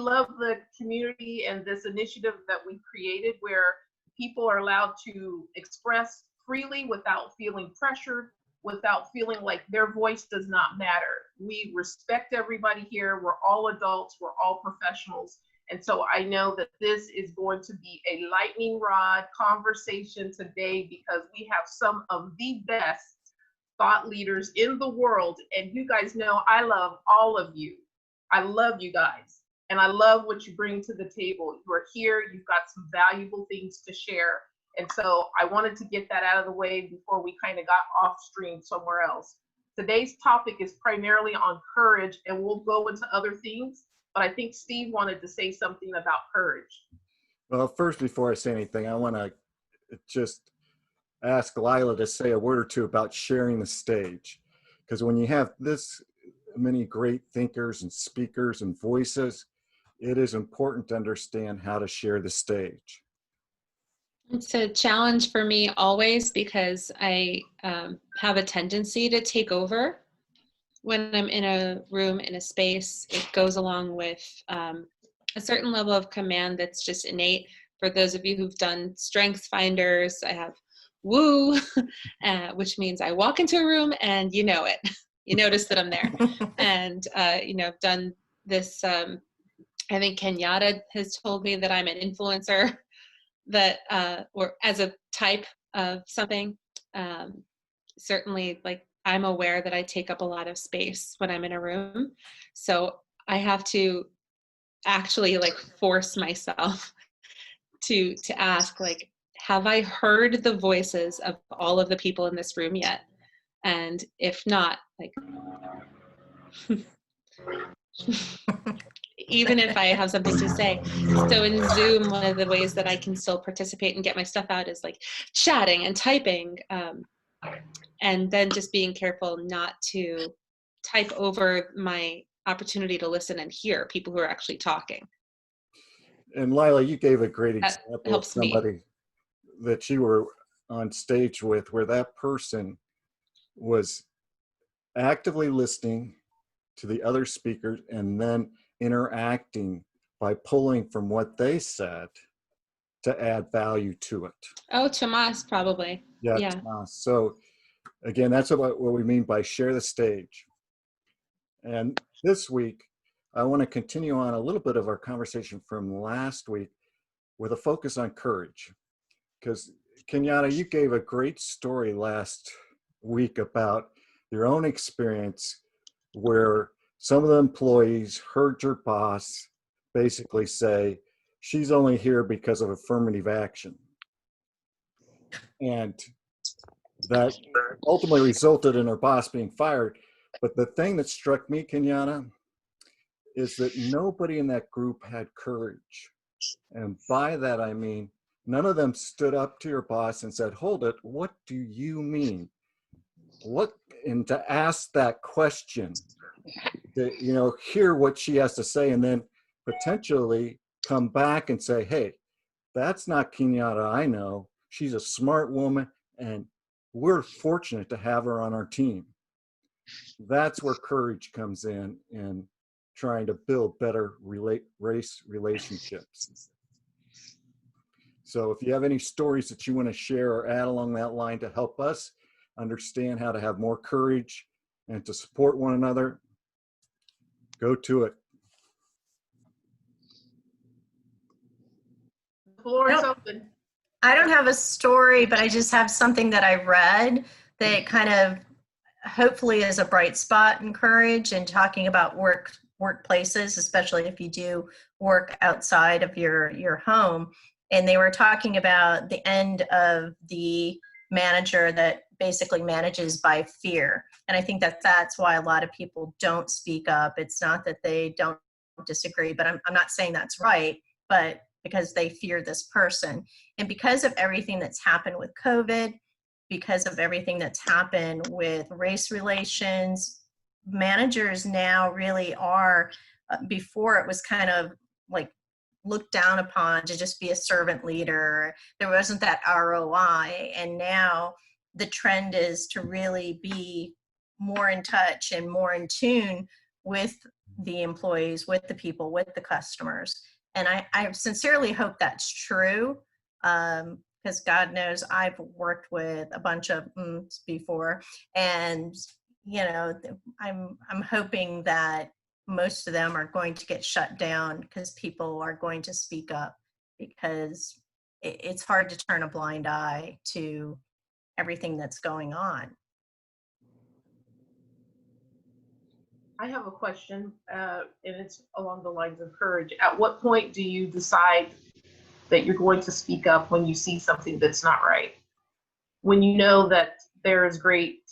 love the community and this initiative that we created where people are allowed to express freely without feeling pressured, without feeling like their voice does not matter. We respect everybody here. We're all adults, we're all professionals. And so I know that this is going to be a lightning rod conversation today because we have some of the best thought leaders in the world. And you guys know I love all of you. I love you guys. And I love what you bring to the table. You're here, you've got some valuable things to share. And so I wanted to get that out of the way before we kind of got off stream somewhere else. Today's topic is primarily on courage, and we'll go into other things. But I think Steve wanted to say something about courage. Well, first, before I say anything, I want to just ask Lila to say a word or two about sharing the stage. Because when you have this many great thinkers and speakers and voices, it is important to understand how to share the stage. It's a challenge for me always because I have a tendency to take over when I'm in a room, in a space. It goes along with a certain level of command that's just innate. For those of you who've done Strengths Finders, I have woo, which means I walk into a room and you know it. You notice that I'm there. And, I've done this, I think Kenyatta has told me that I'm an influencer that, or as a type of something. Certainly, like, I'm aware that I take up a lot of space when I'm in a room. So I have to actually force myself to ask, have I heard the voices of all of the people in this room yet? And if not, even if I have something to say. So in Zoom, one of the ways that I can still participate and get my stuff out is chatting and typing. And then just being careful not to type over my opportunity to listen and hear people who are actually talking. And Lila, you gave a great That example of helps me. somebody that you were on stage with, where that person was actively listening to the other speakers and then interacting by pulling from what they said to add value to it. Oh, Tomas, probably. Yeah. Tomas. So again, that's what we mean by share the stage. And this week, I want to continue on a little bit of our conversation from last week with a focus on courage. Because Kenyatta, you gave a great story last week about your own experience where some of the employees heard your boss basically say, she's only here because of affirmative action. And that ultimately resulted in her boss being fired. But the thing that struck me, Kenyatta, is that nobody in that group had courage. And by that, I mean, none of them stood up to your boss and said, hold it, what do you mean? And to ask that question, to, hear what she has to say, and then potentially come back and say, hey, that's not Kenyatta I know. She's a smart woman, and we're fortunate to have her on our team. That's where courage comes in trying to build better race relationships. So if you have any stories that you want to share or add along that line to help us understand how to have more courage and to support one another, go to it. The floor is open. I don't have a story, but I just have something that I read that kind of hopefully is a bright spot in courage and talking about workplaces, especially if you do work outside of your home. And they were talking about the end of the manager that basically manages by fear. And I think that that's why a lot of people don't speak up. It's not that they don't disagree, but I'm not saying that's right, but because they fear this person. And because of everything that's happened with COVID, because of everything that's happened with race relations, managers now really are, before it was kind of looked down upon to just be a servant leader. There wasn't that ROI. And now the trend is to really be more in touch and more in tune with the employees, with the people, with the customers. And I sincerely hope that's true, because God knows I've worked with a bunch of before, and I'm hoping that most of them are going to get shut down because people are going to speak up, because it's hard to turn a blind eye to everything that's going on. I have a question, and it's along the lines of courage. At what point do you decide that you're going to speak up when you see something that's not right? When you know that there is great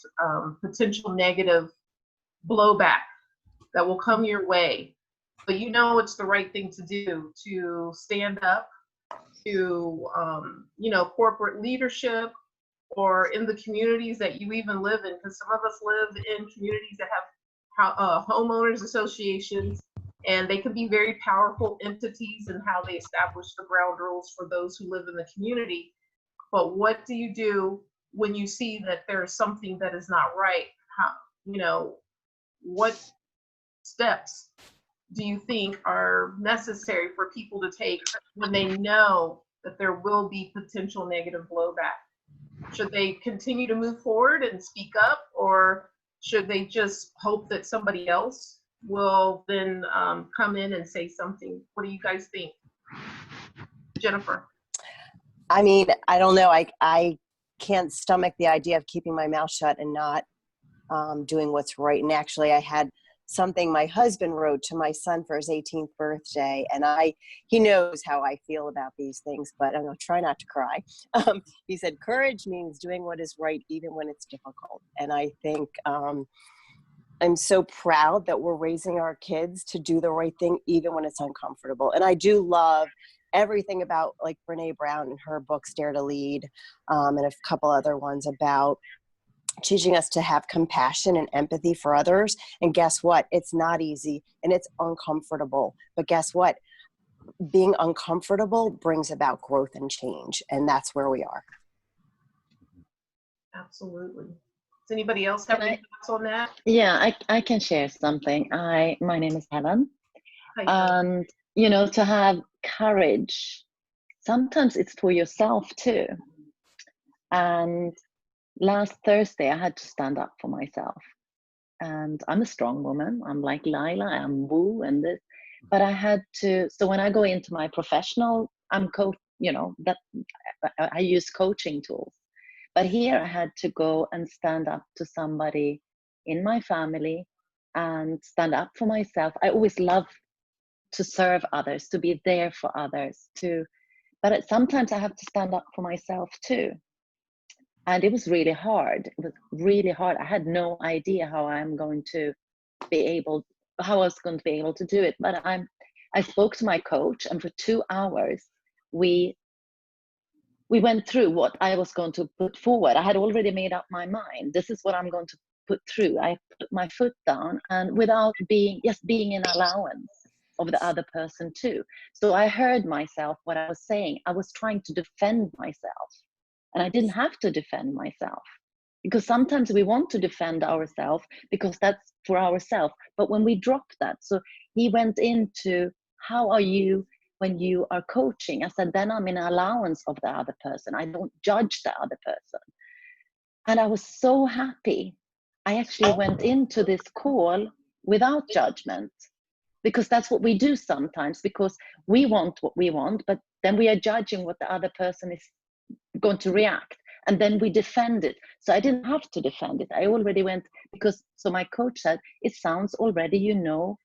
potential negative blowback that will come your way, but you know it's the right thing to do, to stand up to corporate leadership, or in the communities that you even live in, because some of us live in communities that have homeowners associations, and they can be very powerful entities in how they establish the ground rules for those who live in the community. But what do you do when you see that there's something that is not right? What steps do you think are necessary for people to take when they know that there will be potential negative blowback? Should they continue to move forward and speak up, or should they just hope that somebody else will then come in and say something? What do you guys think? Jennifer? I mean, I don't know. I can't stomach the idea of keeping my mouth shut and not doing what's right. And actually, I had something my husband wrote to my son for his 18th birthday, and he knows how I feel about these things, but I'm gonna try not to cry. He said, "Courage means doing what is right even when it's difficult." And I think I'm so proud that we're raising our kids to do the right thing even when it's uncomfortable. And I do love everything about, like, Brene Brown and her book Dare to Lead, and a couple other ones about teaching us to have compassion and empathy for others. And guess what? It's not easy and it's uncomfortable. But guess what? Being uncomfortable brings about growth and change. And that's where we are. Absolutely. Does anybody else have any thoughts on that? Yeah, I can share something. My name is Helen. Hi. And, to have courage, sometimes it's for yourself too. And last Thursday, I had to stand up for myself. And I'm a strong woman. I'm like Lila, I'm woo and this. But I had to, so when I go into my professional, I'm that I use coaching tools. But here I had to go and stand up to somebody in my family and stand up for myself. I always love to serve others, to be there for others, but sometimes I have to stand up for myself too. And it was really hard. It was really hard. I had no idea how I was going to be able to do it. But I spoke to my coach, and for 2 hours, we went through what I was going to put forward. I had already made up my mind. This is what I'm going to put through. I put my foot down, and without being in allowance of the other person too. So I heard myself, what I was saying. I was trying to defend myself. And I didn't have to defend myself, because sometimes we want to defend ourselves because that's for ourselves. But when we drop that, so he went into, how are you when you are coaching? I said, then I'm in allowance of the other person. I don't judge the other person. And I was so happy. I actually went into this call without judgment, because that's what we do sometimes, because we want what we want, but then we are judging what the other person is going to react, and then we defend it. So I didn't have to defend it. I already went, because so my coach said, it sounds already you know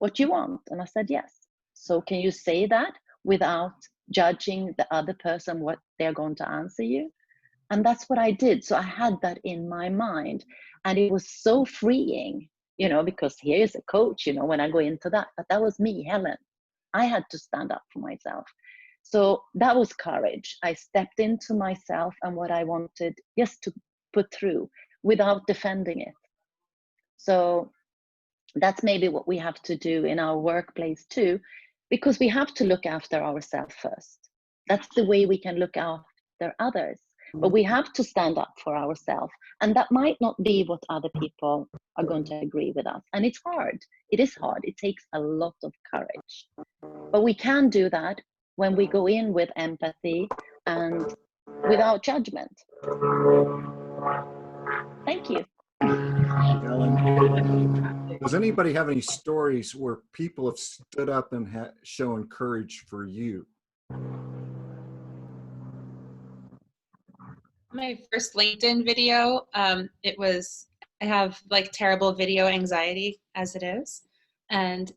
what you want. And I said, yes. So can you say that without judging the other person, what they're going to answer you? And that's what I did. So I had that in my mind, and it was so freeing, because here is a coach, when I go into that, but that was me, Helen. I had to stand up for myself. So that was courage. I stepped into myself and what I wanted just to put through without defending it. So that's maybe what we have to do in our workplace too, because we have to look after ourselves first. That's the way we can look after others. but we have to stand up for ourselves. And that might not be what other people are going to agree with us. And it's hard. It is hard. It takes a lot of courage. But we can do that when we go in with empathy and without judgment. Thank you. Ellen, does anybody have any stories where people have stood up and shown courage for you? My first LinkedIn video, I have like terrible video anxiety as it is. And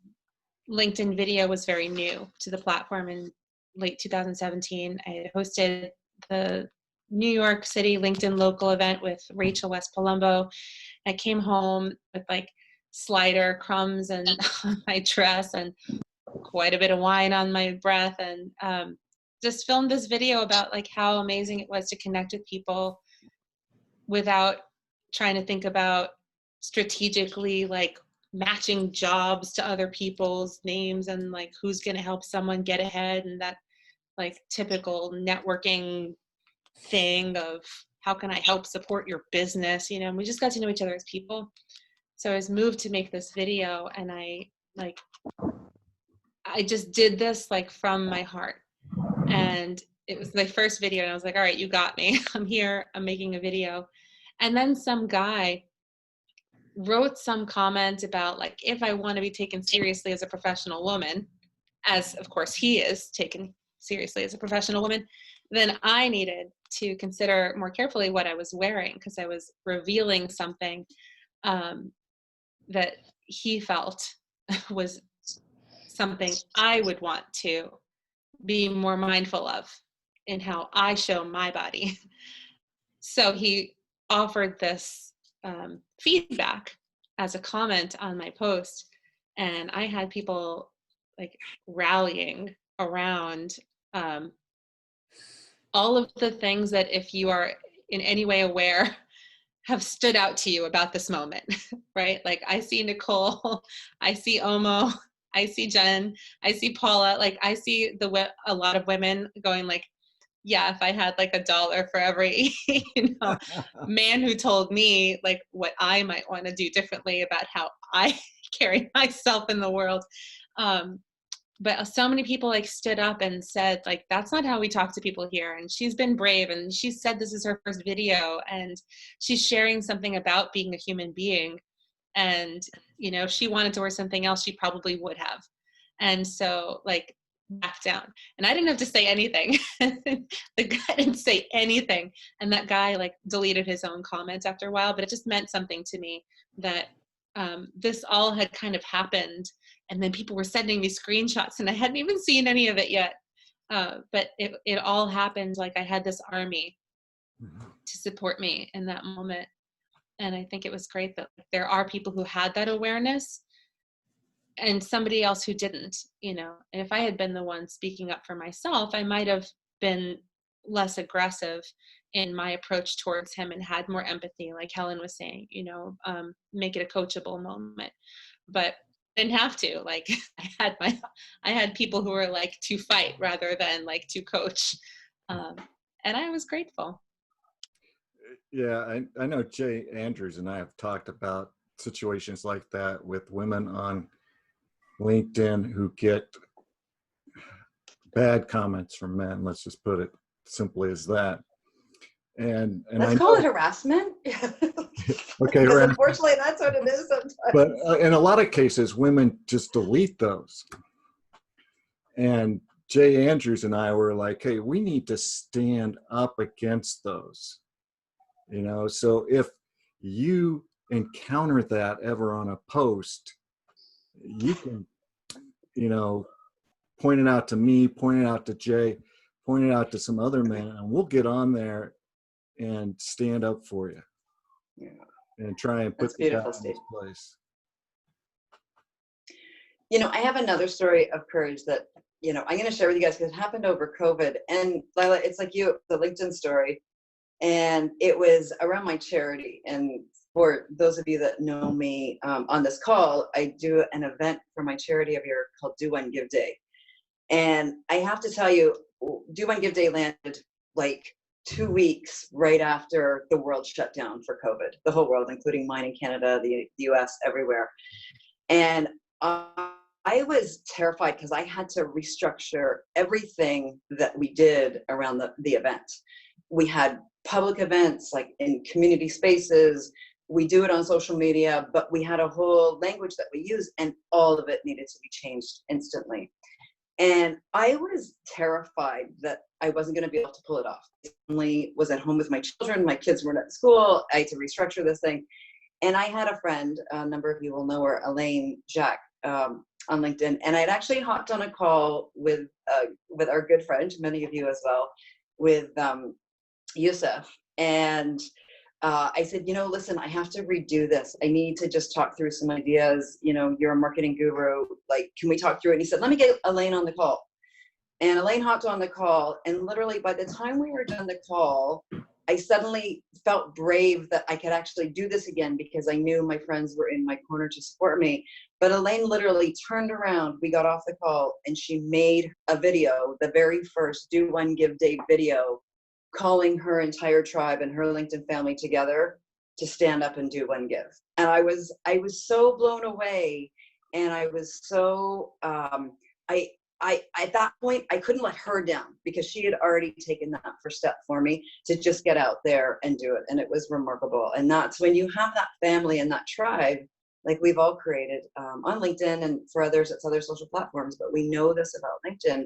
LinkedIn video was very new to the platform in late 2017. I had hosted the New York City LinkedIn local event with Rachel West Palumbo. I came home with like slider crumbs and on my dress and quite a bit of wine on my breath, and just filmed this video about like how amazing it was to connect with people without trying to think about strategically like matching jobs to other people's names and like who's going to help someone get ahead, and that like typical networking thing of how can I help support your business, you know. And we just got to know each other as people. So I was moved to make this video, and I just did this like from my heart. And it was my first video, and I was like, all right, you got me. I'm here, I'm making a video. And then some guy wrote some comment about like, if I want to be taken seriously as a professional woman, as of course he is taken seriously as a professional woman, then I needed to consider more carefully what I was wearing, because I was revealing something that he felt was something I would want to be more mindful of in how I show my body. So he offered this feedback as a comment on my post, and I had people like rallying around all of the things that, if you are in any way aware, have stood out to you about this moment, right? Like I see Nicole, I see Omo, I see Jen, I see Paula, like I see a lot of women going like, yeah, if I had like $1 for every, man who told me like what I might want to do differently about how I carry myself in the world. But so many people like stood up and said like, that's not how we talk to people here. And she's been brave, and she said this is her first video, and she's sharing something about being a human being. And, you know, if she wanted to wear something else, she probably would have. And so like, back down. And I didn't have to say anything. The guy didn't say anything. And that guy like deleted his own comments after a while, but it just meant something to me that this all had kind of happened. And then people were sending me screenshots, and I hadn't even seen any of it yet. But it all happened. Like I had this army to support me in that moment. And I think it was great that there are people who had that awareness and somebody else who didn't, you know. And if I had been the one speaking up for myself, I might have been less aggressive in my approach towards him and had more empathy, like Helen was saying, you know, make it a coachable moment. But I didn't have to. Like I had people who were like to fight rather than like to coach, and I was grateful. Yeah, I know Jay Andrews and I have talked about situations like that with women on LinkedIn who get bad comments from men. Let's just put it simply as that. And let's call it harassment. Okay, because unfortunately that's what it is sometimes. But in a lot of cases, women just delete those. And Jay Andrews and I were like, hey, we need to stand up against those. You know, so if you encounter that ever on a post, you can, you know, point it out to me, point it out to Jay, point it out to some other men, and we'll get on there and stand up for you. Yeah. And try and put the guy in his place. You know, I have another story of courage that, you know, I'm going to share with you guys because it happened over COVID. And Lila, it's like you, the LinkedIn story. And it was around my charity. And for those of you that know me on this call, I do an event for my charity every year called Do One Give Day. And I have to tell you, Do One Give Day landed like 2 weeks right after the world shut down for COVID, the whole world, including mine in Canada, the US, everywhere. And I was terrified because I had to restructure everything that we did around the event. We had public events like in community spaces. We do it on social media, but we had a whole language that we use, and all of it needed to be changed instantly. And I was terrified that I wasn't going to be able to pull it off. I only was at home with my children. My kids weren't at school. I had to restructure this thing. And I had a friend, a number of you will know her, Elaine Jack, on LinkedIn. And I'd actually hopped on a call with our good friend, many of you as well, with Yusuf. And I said, listen, I have to redo this. I need to just talk through some ideas. You're a marketing guru. Like, can we talk through it? And he said, let me get Elaine on the call. And Elaine hopped on the call. And literally by the time we were done the call, I suddenly felt brave that I could actually do this again, because I knew my friends were in my corner to support me. But Elaine literally turned around. We got off the call and she made a video, the very first Do One Give Day video, calling her entire tribe and her LinkedIn family together to stand up and do one give. And I was so blown away. And I was so, I at that point, I couldn't let her down, because she had already taken that first step for me to just get out there and do it. And it was remarkable. And that's when you have that family and that tribe, like we've all created on LinkedIn, and for others, it's other social platforms. But we know this about LinkedIn,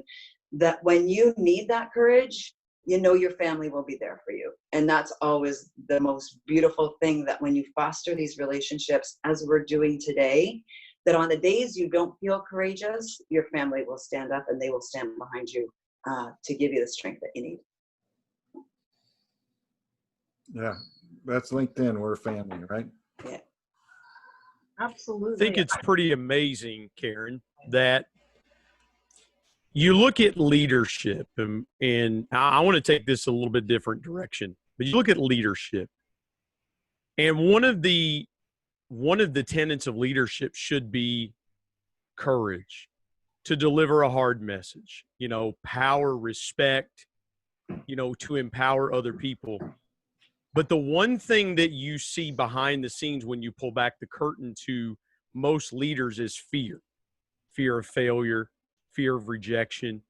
that when you need that courage, your family will be there for you. And that's always the most beautiful thing, that when you foster these relationships, as we're doing today, that on the days you don't feel courageous, your family will stand up and they will stand behind you to give you the strength that you need. Yeah, that's LinkedIn. We're a family, right? Yeah. Absolutely. I think it's pretty amazing, Karen, that you look at leadership, and I want to take this a little bit different direction, but you look at leadership, and one of the tenets of leadership should be courage to deliver a hard message, power, respect, to empower other people. But the one thing that you see behind the scenes when you pull back the curtain to most leaders is fear of failure, fear of rejection,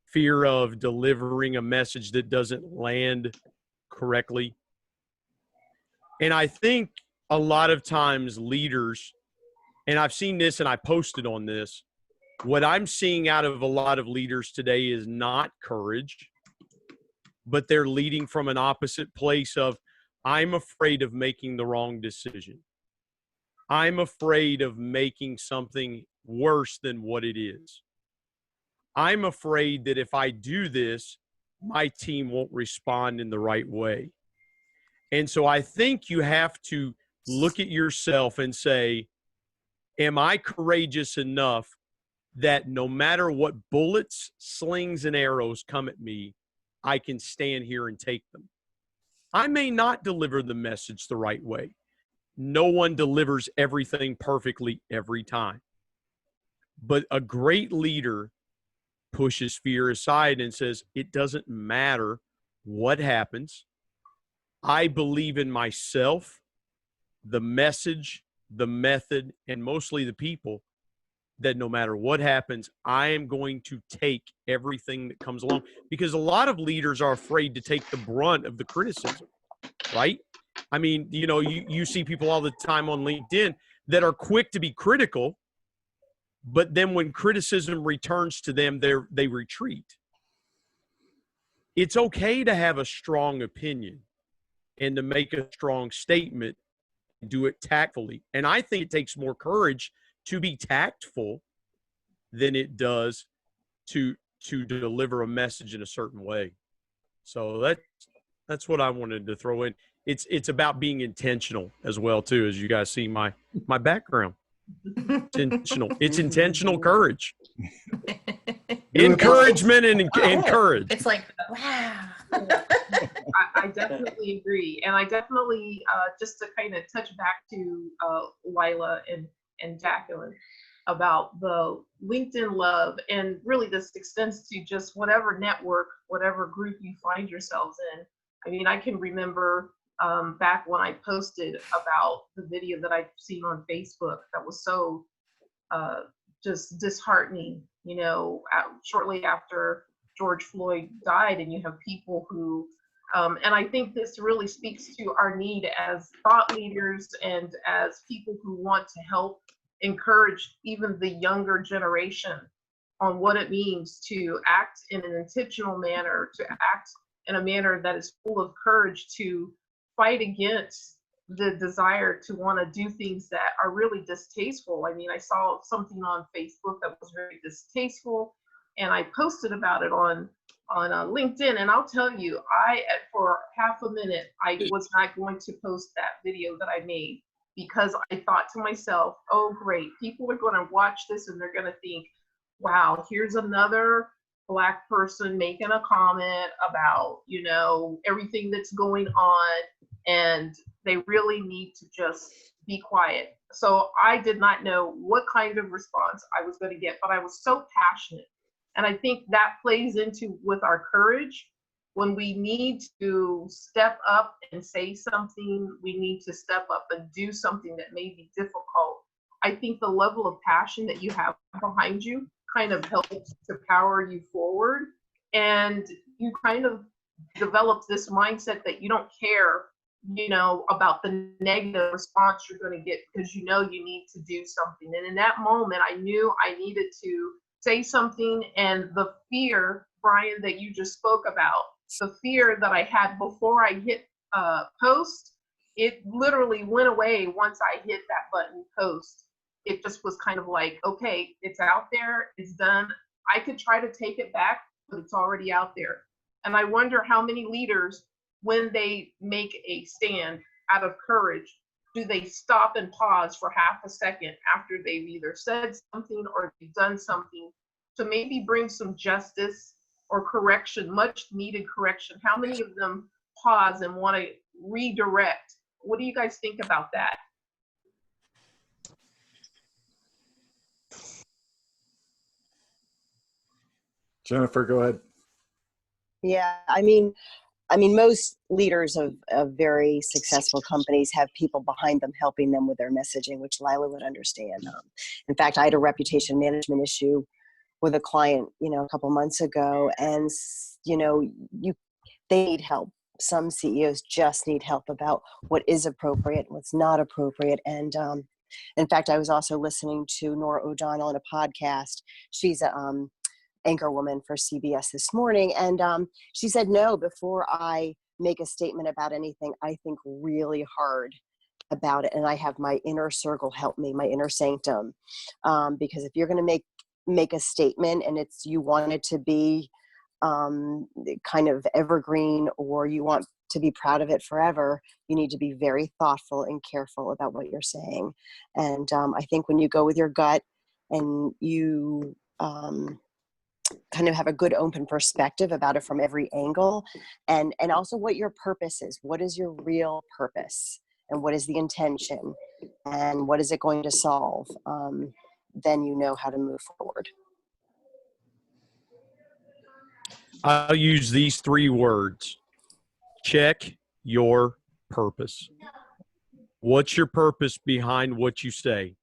fear of delivering a message that doesn't land correctly. And I think a lot of times leaders, and I've seen this and I posted on this, what I'm seeing out of a lot of leaders today is not courage, but they're leading from an opposite place of, I'm afraid of making the wrong decision. I'm afraid of making something worse than what it is. I'm afraid that if I do this, my team won't respond in the right way. And so I think you have to look at yourself and say, am I courageous enough that no matter what bullets, slings, and arrows come at me, I can stand here and take them? I may not deliver the message the right way. No one delivers everything perfectly every time. But a great leader pushes fear aside and says, it doesn't matter what happens. I believe in myself, the message, the method, and mostly the people, that no matter what happens, I am going to take everything that comes along. Because a lot of leaders are afraid to take the brunt of the criticism, right? I mean, you see people all the time on LinkedIn that are quick to be critical, but then when criticism returns to them, they retreat. It's okay to have a strong opinion and to make a strong statement, do it tactfully. And I think it takes more courage to be tactful than it does to deliver a message in a certain way. So that's what I wanted to throw in. It's about being intentional as well too, as you guys see my background. It's intentional. It's intentional courage. Encouragement and courage. It's like, wow. I definitely agree. And I definitely, just to kind of touch back to Lila and Jacqueline about the LinkedIn love, and really this extends to just whatever network, whatever group you find yourselves in. I mean, I can remember back when I posted about the video that I've seen on Facebook that was so just disheartening, you know, shortly after George Floyd died, and you have people who, and I think this really speaks to our need as thought leaders and as people who want to help encourage even the younger generation on what it means to act in an intentional manner, to act in a manner that is full of courage, to fight against the desire to want to do things that are really distasteful. I mean, I saw something on Facebook that was very distasteful, and I posted about it on LinkedIn. And I'll tell you, for half a minute, I was not going to post that video that I made, because I thought to myself, oh, great, people are going to watch this and they're going to think, wow, here's another Black person making a comment about, you know, everything that's going on, and they really need to just be quiet. So I did not know what kind of response I was going to get, but I was so passionate. And I think that plays into with our courage. When we need to step up and say something, we need to step up and do something that may be difficult. I think the level of passion that you have behind you kind of helps to power you forward. And you kind of develop this mindset that you don't care, you know, about the negative response you're going to get, because you know you need to do something. And in that moment, I knew I needed to say something. And the fear, Brian, that you just spoke about, the fear that I had before I hit post, it literally went away once I hit that button post. It just was kind of like, okay, it's out there, it's done. I could try to take it back, but it's already out there. And I wonder how many leaders, when they make a stand out of courage, do they stop and pause for half a second after they've either said something or they've done something to maybe bring some justice or correction, much needed correction? How many of them pause and want to redirect? What do you guys think about that? Jennifer, go ahead. Yeah, I mean, most leaders of very successful companies have people behind them helping them with their messaging, which Lila would understand. In fact, I had a reputation management issue with a client, you know, a couple months ago, and you know, they need help. Some CEOs just need help about what is appropriate, what's not appropriate. And in fact, I was also listening to Nora O'Donnell in a podcast. She's a anchor woman for CBS this morning, and she said, no, before I make a statement about anything, I think really hard about it, and I have my inner circle help me, my inner sanctum, because if you're going to make a statement and you want it to be kind of evergreen, or you want to be proud of it forever, you need to be very thoughtful and careful about what you're saying. And I think when you go with your gut and you kind of have a good open perspective about it from every angle, and also what your purpose is, what is your real purpose, and what is the intention, and what is it going to solve, then you know how to move forward. I'll use these 3 words. Check your purpose. What's your purpose behind what you say?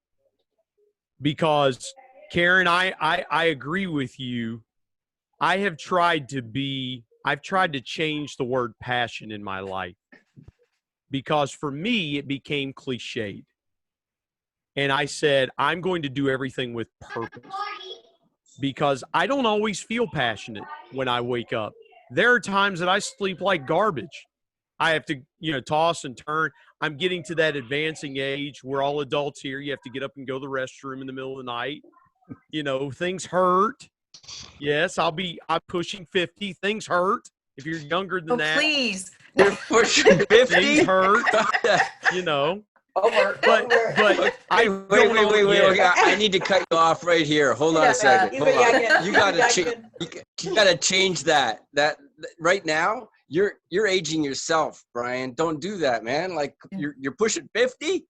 Because, Karen, I agree with you. I've tried to change the word passion in my life, because for me, it became cliched. And I said, I'm going to do everything with purpose, because I don't always feel passionate when I wake up. There are times that I sleep like garbage. I have to, you know, toss and turn. I'm getting to that advancing age. We're all adults here. You have to get up and go to the restroom in the middle of the night. You know, things hurt. Yes, I'm pushing 50. Things hurt. If you're younger than that. Please. You're pushing 50? Things hurt. You know. But wait. I need to cut you off right here. Hold on a second. Hold on. You gotta change that. That right now, you're aging yourself, Brian. Don't do that, man. Like you're pushing 50?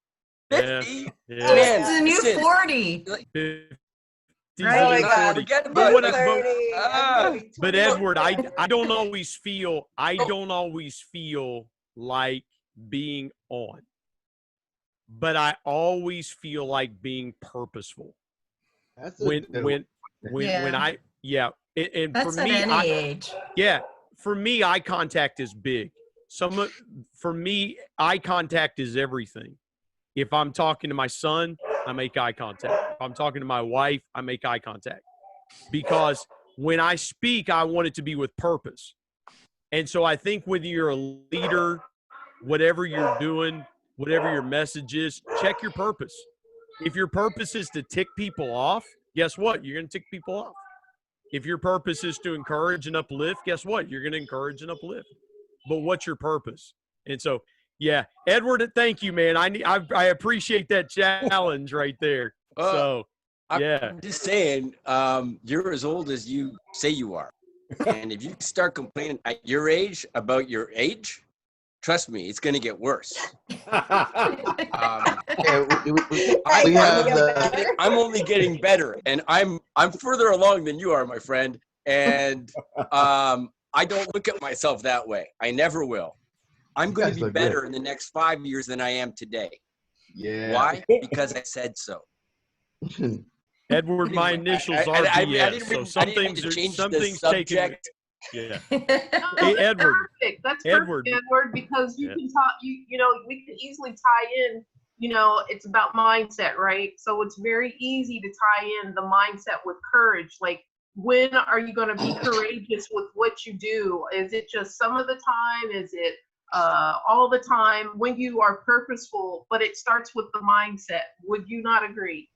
50? Yeah. Man, it's a new 40. He's Right. Oh my under God. 40. Forget But about what it. I- but- 30. I'm gonna be But 20. Edward, I don't always feel like being on, but I always feel like being purposeful. That's a When good when one. when Yeah. when I and That's for at me, any age. for me, eye contact is big. For me, eye contact is everything. If I'm talking to my son, I make eye contact. If I'm talking to my wife, I make eye contact. Because when I speak, I want it to be with purpose. And so I think whether you're a leader, whatever you're doing, whatever your message is, check your purpose. If your purpose is to tick people off, guess what? You're going to tick people off. If your purpose is to encourage and uplift, guess what? You're going to encourage and uplift. But what's your purpose? And so, yeah, Edward, thank you, man. I appreciate that challenge right there. So, yeah. I'm just saying, you're as old as you say you are. And if you start complaining at your age about your age, trust me, it's going to get worse. Yeah, I'm only getting better, and I'm further along than you are, my friend. And I don't look at myself that way. I never will. I'm going guys to be look better good. in the next 5 years than I am today. Yeah. Why? Because I said so. Edward, my Anyway, initials I are didn't BS. mean- So I didn't mean to change the taken. subject. Yeah. No, Hey, that's Edward. perfect. That's Edward. perfect, Edward, because you Yeah. can talk. You know, we can easily tie in. You know, it's about mindset, right? So it's very easy to tie in the mindset with courage. Like, when are you going to be courageous with what you do? Is it just some of the time? Is it all the time? When you are purposeful, but it starts with the mindset. Would you not agree?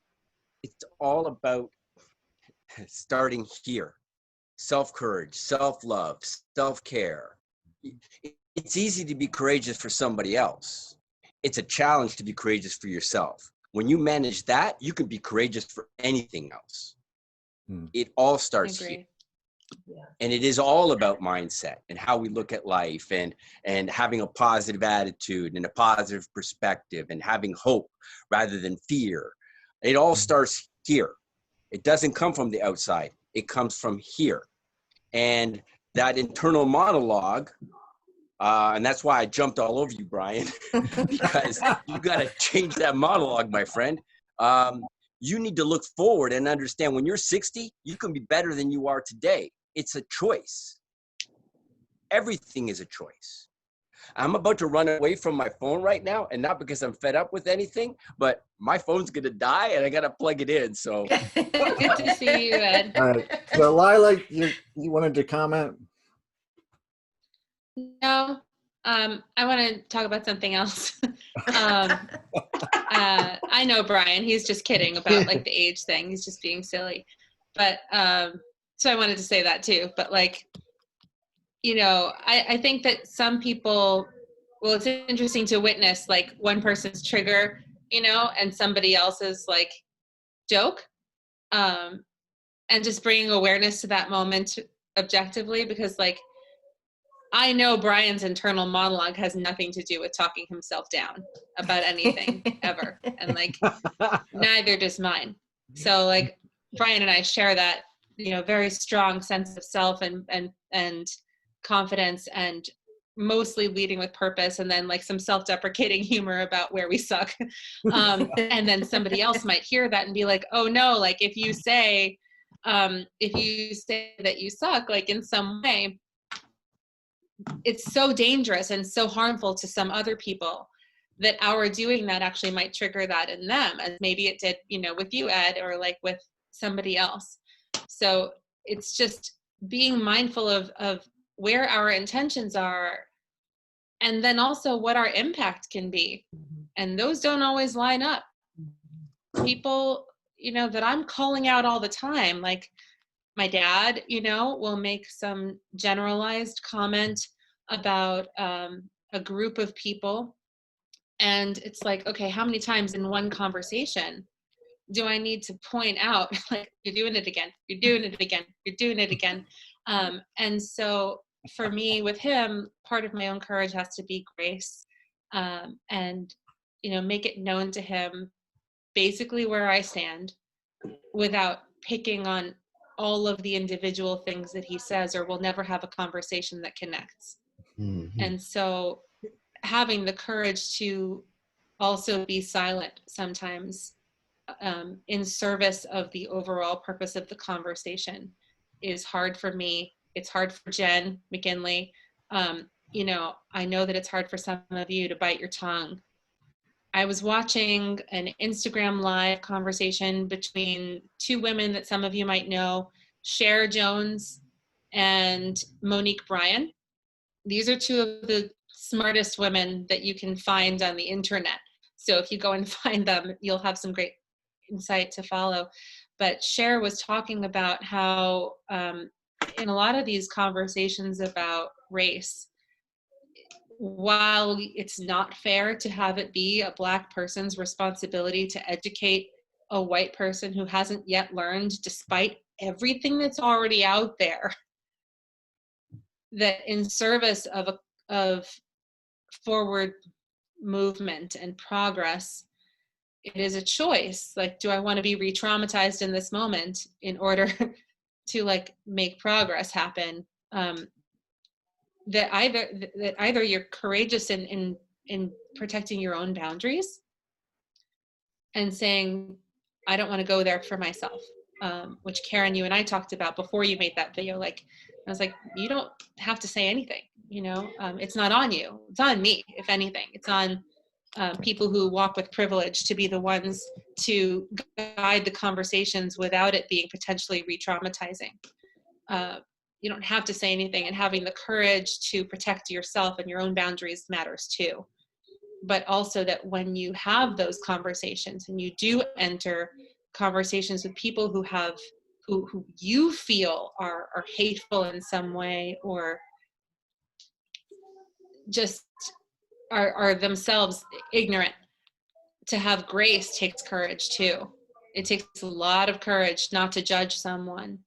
It's all about starting here. Self-courage, self-love, self-care. It's easy to be courageous for somebody else. It's a challenge to be courageous for yourself. When you manage that, you can be courageous for anything else. It all I starts here. agree. And it is all about mindset and how we look at life, and having a positive attitude and a positive perspective and having hope rather than fear. It all starts here. It doesn't come from the outside. It comes from here. And that internal monologue, and that's why I jumped all over you, Brian, because you got to change that monologue, my friend. You need to look forward and understand when you're 60, you can be better than you are today. It's a choice. Everything is a choice. I'm about to run away from my phone right now, and not because I'm fed up with anything, but my phone's going to die and I got to plug it in. So Good to see you, Ed. All right. So Lila, you wanted to comment? No, I want to talk about something else. I know Brian, he's just kidding about like the age thing. He's just being silly. But so I wanted to say that too. But like, you know, I think that some people, well, it's interesting to witness like one person's trigger, you know, and somebody else's like joke. And just bringing awareness to that moment objectively, because like, I know Brian's internal monologue has nothing to do with talking himself down about anything ever. And like, neither does mine. So like Brian and I share that, you know, very strong sense of self and confidence, and mostly leading with purpose, and then like some self-deprecating humor about where we suck. And then somebody else might hear that and be like, oh no, like if you say that you suck, like in some way, it's so dangerous and so harmful to some other people that our doing that actually might trigger that in them, as maybe it did, you know, with you, Ed, or like with somebody else. So it's just being mindful of where our intentions are, and then also what our impact can be. And those don't always line up. People, you know, that I'm calling out all the time, like my dad, you know, will make some generalized comment about a group of people. And it's like, okay, how many times in one conversation do I need to point out, like, you're doing it again, you're doing it again, you're doing it again. And so for me with him, part of my own courage has to be grace, and, you know, make it known to him basically where I stand without picking on all of the individual things that he says, or we'll never have a conversation that connects. Mm-hmm. And so having the courage to also be silent sometimes in service of the overall purpose of the conversation is hard for me. It's hard for Jen McKinley. You know, I know that it's hard for some of you to bite your tongue. I was watching an Instagram live conversation between two women that some of you might know, Cher Jones and Monique Bryan. These are two of the smartest women that you can find on the internet. So if you go and find them, you'll have some great insight to follow. But Cher was talking about how in a lot of these conversations about race, while it's not fair to have it be a Black person's responsibility to educate a white person who hasn't yet learned, despite everything that's already out there, that in service of forward movement and progress, it is a choice. Like, do I want to be re-traumatized in this moment in order to like make progress happen? That either you're courageous in protecting your own boundaries and saying, I don't want to go there for myself, which Karen, you and I talked about before you made that video. Like, I was like, you don't have to say anything, you know, it's not on you, it's on me. If anything, it's on people who walk with privilege to be the ones to guide the conversations without it being potentially re-traumatizing. You don't have to say anything, and having the courage to protect yourself and your own boundaries matters too. But also that when you have those conversations and you do enter conversations with people who have, who you feel are hateful in some way, or just are themselves ignorant, to have grace takes courage too. It takes a lot of courage not to judge someone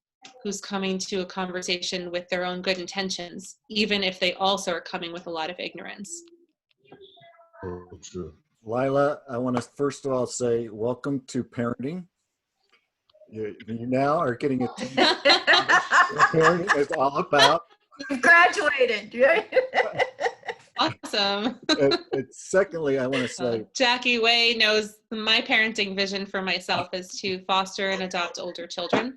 who's coming to a conversation with their own good intentions, even if they also are coming with a lot of ignorance. Oh, true. Lila, I want to first of all say welcome to parenting. You now are getting a taste of what parenting is all about. You've graduated, right? Awesome. And secondly, I want to say Jackie Way knows my parenting vision for myself is to foster and adopt older children.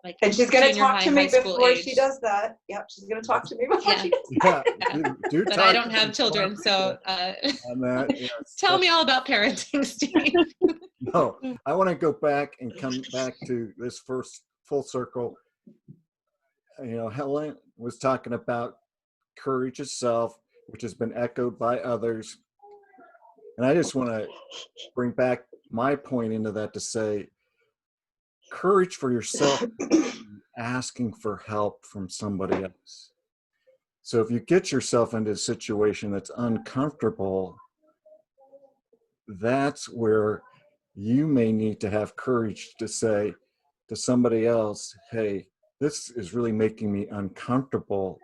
Like, and she's going to junior talk high, to me high school before age. she does that. Yep, she's going to talk to me before Yeah. she does that. yeah, do But talk I don't to have me children, so on that. Yes, tell me all about parenting, Steve. No, I want to go back and come back to this first full circle. You know, Helen was talking about courage itself, which has been echoed by others. And I just want to bring back my point into that to say, courage for yourself, asking for help from somebody else. So if you get yourself into a situation that's uncomfortable, that's where you may need to have courage to say to somebody else, hey, this is really making me uncomfortable.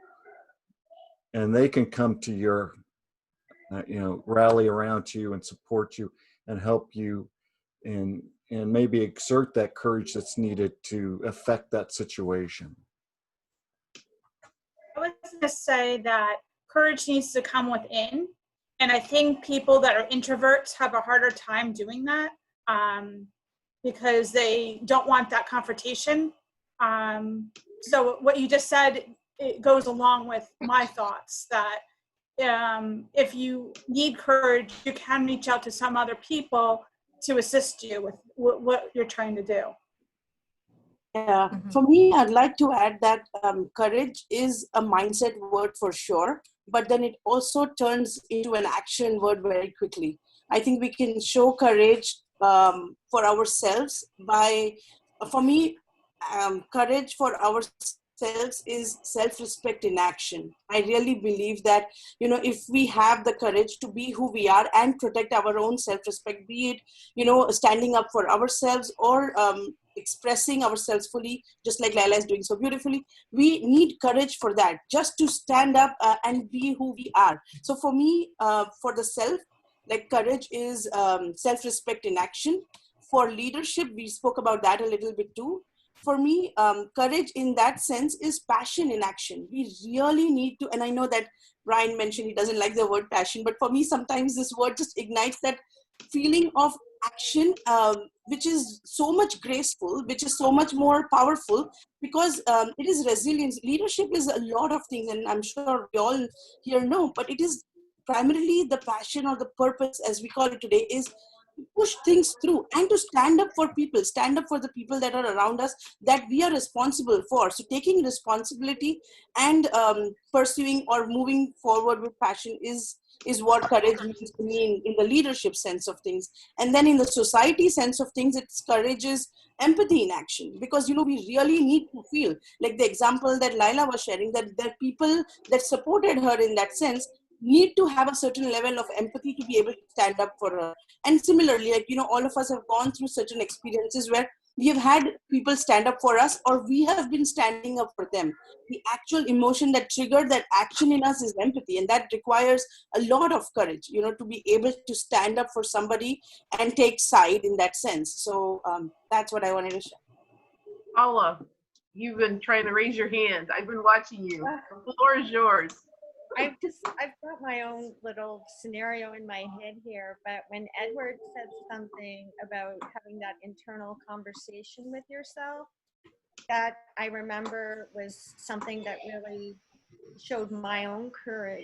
And they can come to your, rally around you and support you and help you and maybe exert that courage that's needed to affect that situation. I was going to say that courage needs to come within. And I think people that are introverts have a harder time doing that because they don't want that confrontation. So what you just said, it goes along with my thoughts that if you need courage, you can reach out to some other people to assist you with what you're trying to do. Yeah, for me, I'd like to add that courage is a mindset word for sure, but then it also turns into an action word very quickly. I think we can show courage for ourselves by, for me, courage for ourselves is self-respect in action. I really believe that, if we have the courage to be who we are and protect our own self-respect, be it, standing up for ourselves or expressing ourselves fully, just like Lila is doing so beautifully. We need courage for that, just to stand up and be who we are. So for me, for the self, like courage is self-respect in action. for leadership, we spoke about that a little bit too. For me, courage in that sense is passion in action. We really need to, and I know that Brian mentioned he doesn't like the word passion, but for me, sometimes this word just ignites that feeling of action, which is so much graceful, which is so much more powerful, because it is resilience. Leadership is a lot of things, and I'm sure we all here know, but it is primarily the passion or the purpose, as we call it today, is to push things through and to stand up for people, stand up for the people that are around us that we are responsible for. So taking responsibility and pursuing or moving forward with passion is what courage means to me in the leadership sense of things. And then in the society sense of things, it's courage is empathy in action, because, you know, we really need to feel like the example that Laila was sharing, that people that supported her in that sense need to have a certain level of empathy to be able to stand up for her. And similarly, like, you know, all of us have gone through certain experiences where we have had people stand up for us, or we have been standing up for them. The actual emotion that triggered that action in us is empathy, and that requires a lot of courage, you know, to be able to stand up for somebody and take side in that sense. So that's what I wanted to share. Paula, you've been trying to raise your hand. I've been watching you. The floor is yours. I've got my own little scenario in my head here, but when Edward said something about having that internal conversation with yourself, that I remember was something that really showed my own courage.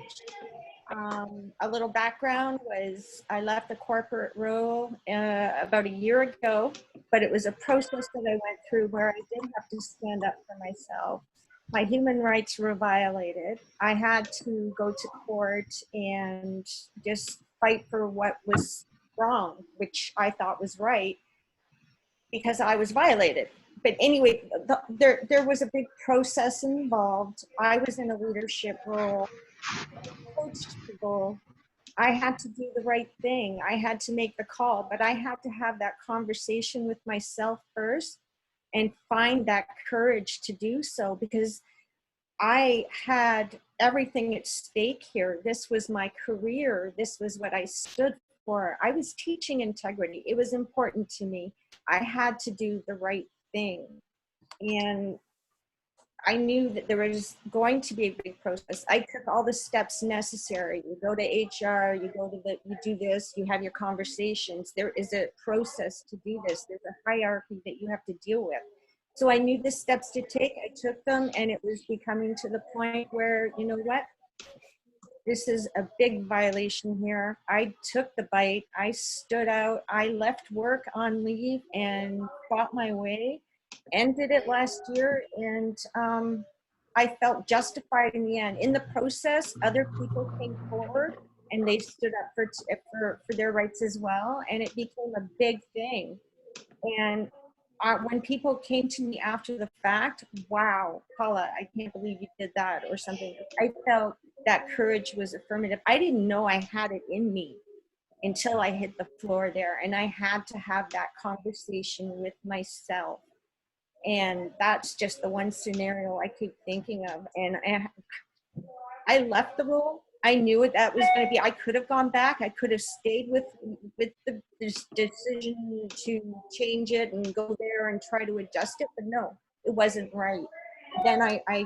A little background was I left the corporate role about a year ago, but it was a process that I went through where I did have to stand up for myself. My human rights were violated. I had to go to court and just fight for what was wrong, which I thought was right, because I was violated. But anyway, there was a big process involved. I was in a leadership role, coached people. I had to do the right thing. I had to make the call, but I had to have that conversation with myself first and find that courage to do so, because I had everything at stake here. This was my career. This was what I stood for. I was teaching integrity. It was important to me. I had to do the right thing. And I knew that there was going to be a big process. I took all the steps necessary. You go to HR, you do this, you have your conversations. There is a process to do this. There's a hierarchy that you have to deal with. So I knew the steps to take. I took them, and it was becoming to the point where, you know what? This is a big violation here. I took the bite. I stood out. I left work on leave and fought my way. Ended it last year, and I felt justified in the end. In the process, other people came forward and they stood up for their rights as well, and it became a big thing. And when people came to me after the fact, wow, Paula, I can't believe you did that, or something. I felt that courage was affirmative. I didn't know I had it in me until I hit the floor there, and I had to have that conversation with myself. And that's just the one scenario I keep thinking of. And I left the role. I knew what that was going to be. I could have gone back. I could have stayed with the decision to change it and go there and try to adjust it. But no, it wasn't right. Then I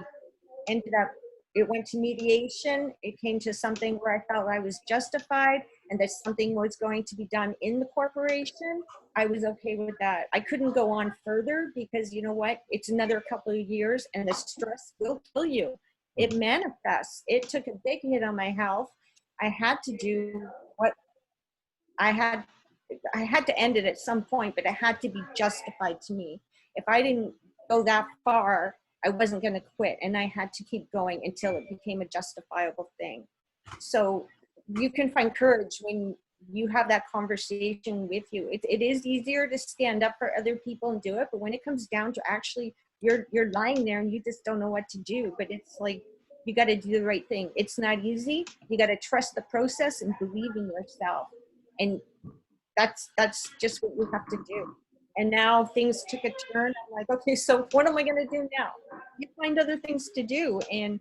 ended up, it went to mediation. It came to something where I felt I was justified and that something was going to be done in the corporation. I was okay with that. I couldn't go on further because, you know what, it's another couple of years and the stress will kill you. It manifests. It took a big hit on my health. I had to do what I had to end it at some point, but it had to be justified to me. If I didn't go that far, I wasn't going to quit, and I had to keep going until it became a justifiable thing. So you can find courage when you have that conversation with you. It is easier to stand up for other people and do it, but when it comes down to actually you're lying there and you just don't know what to do, but it's like you got to do the right thing. It's not easy. You got to trust the process and believe in yourself, and that's just what you have to do. And now things took a turn. I'm like, okay, so what am I going to do now? You find other things to do and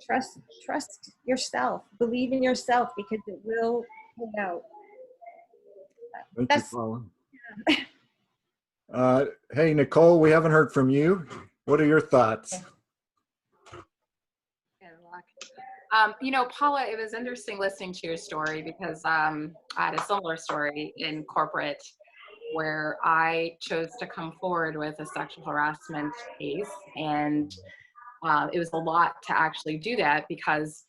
trust yourself. Believe in yourself, because it will come out. Thank you, Paula. Hey, Nicole, we haven't heard from you. What are your thoughts? You know, Paula, it was interesting listening to your story because I had a similar story in corporate where I chose to come forward with a sexual harassment case. And it was a lot to actually do that because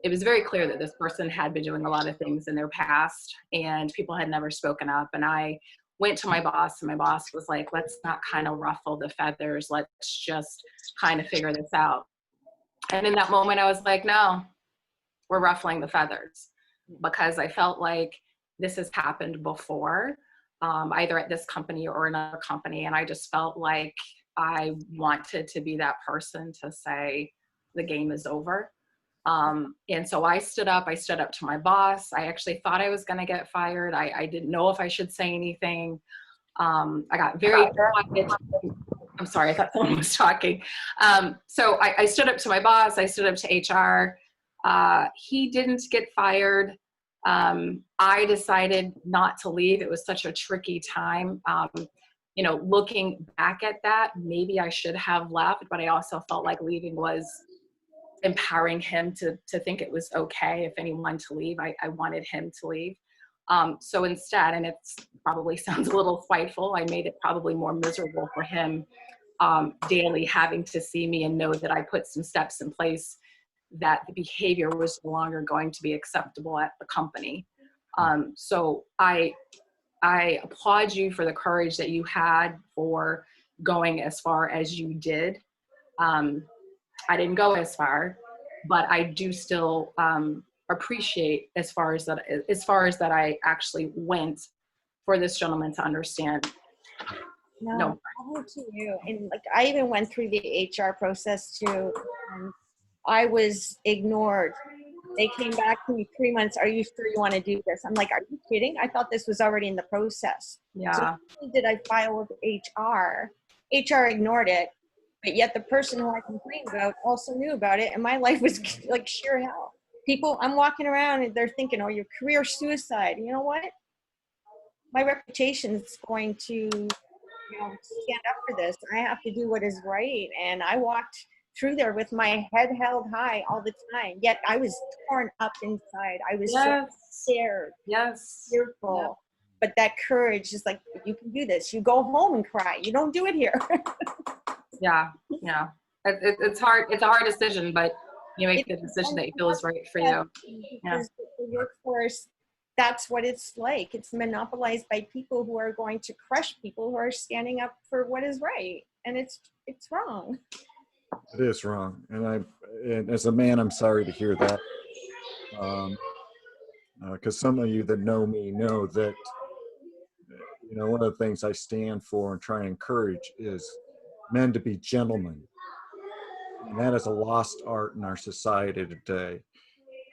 it was very clear that this person had been doing a lot of things in their past and people had never spoken up. And I went to my boss and my boss was like, let's not kind of ruffle the feathers. Let's just kind of figure this out. And in that moment, I was like, no, we're ruffling the feathers because I felt like this has happened before, either at this company or another company. And I just felt like I wanted to be that person to say the game is over. And so I stood up to my boss. I actually thought I was going to get fired. I didn't know if I should say anything. I got very quiet. I'm sorry, I thought someone was talking. So I stood up to my boss. I stood up to HR. He didn't get fired. I decided not to leave. It was such a tricky time. You know, looking back at that, maybe I should have left, but I also felt like leaving was empowering him to think it was okay if anyone to leave. I wanted him to leave. So instead, and it probably sounds a little spiteful, I made it probably more miserable for him daily having to see me and know that I put some steps in place that the behavior was no longer going to be acceptable at the company. So I applaud you for the courage that you had for going as far as you did. I didn't go as far, but I do still appreciate as far as that I actually went for this gentleman to understand. No. To you. And like I even went through the HR process too. And I was ignored. They came back to me 3 months. Are you sure you want to do this? I'm like, are you kidding? I thought this was already in the process. Yeah. So did I file with HR? HR ignored it, but yet the person who I complained about also knew about it, and my life was like sheer hell. People, I'm walking around and they're thinking, oh, your career suicide. You know what? My reputation is going to, stand up for this. I have to do what is right. And I walked through there with my head held high all the time. Yet I was torn up inside. I was so scared, fearful. Yep. But that courage is like, you can do this. You go home and cry. You don't do it here. Yeah. It's hard. It's a hard decision, but you make the decision that you feel is right for you. Yeah. The workforce, that's what it's like. It's monopolized by people who are going to crush people who are standing up for what is right. And it's wrong. It is wrong. And as a man, I'm sorry to hear that. Because some of you that know me know that, one of the things I stand for and try and encourage is men to be gentlemen. And that is a lost art in our society today.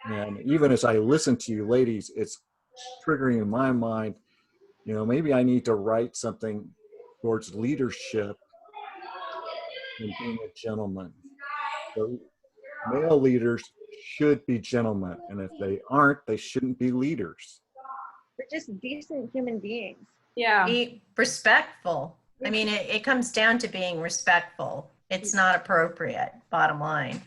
And even as I listen to you ladies, it's triggering in my mind, maybe I need to write something towards leadership and being a gentleman. So male leaders should be gentlemen. And if they aren't, they shouldn't be leaders. They're just decent human beings. Yeah. Be respectful. I mean, it comes down to being respectful. It's not appropriate, bottom line,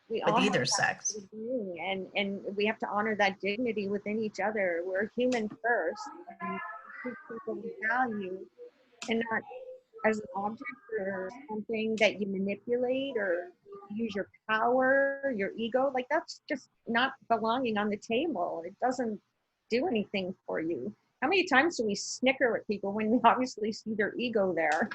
with either sex. And we have to honor that dignity within each other. We're human first. And treat people with value and not as an object or something that you manipulate or use your power, your ego. Like that's just not belonging on the table. It doesn't do anything for you. How many times do we snicker at people when we obviously see their ego there?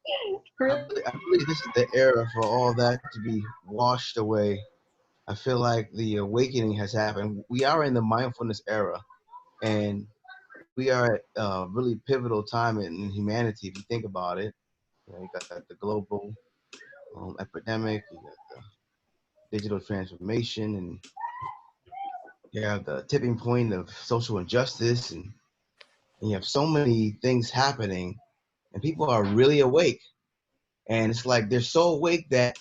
I believe this is the era for all that to be washed away. I feel like the awakening has happened. We are in the mindfulness era, and we are at a really pivotal time in humanity. If you think about it, you got the global epidemic, you got the digital transformation, and you have the tipping point of social injustice, and you have so many things happening, and people are really awake. And it's like they're so awake that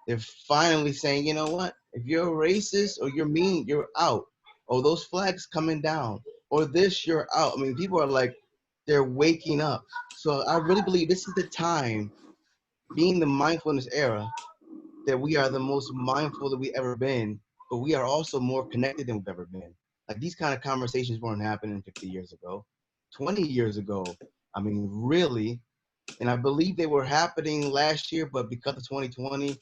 they're finally saying, you know what? If you're racist or you're mean, you're out. Or those flags coming down. Or this, you're out. I mean, people are like, they're waking up. So I really believe this is the time, being the mindfulness era, that we are the most mindful that we've ever been, but we are also more connected than we've ever been. Like, these kind of conversations weren't happening 50 years ago, 20 years ago. I mean, really. And I believe they were happening last year, but because of 2020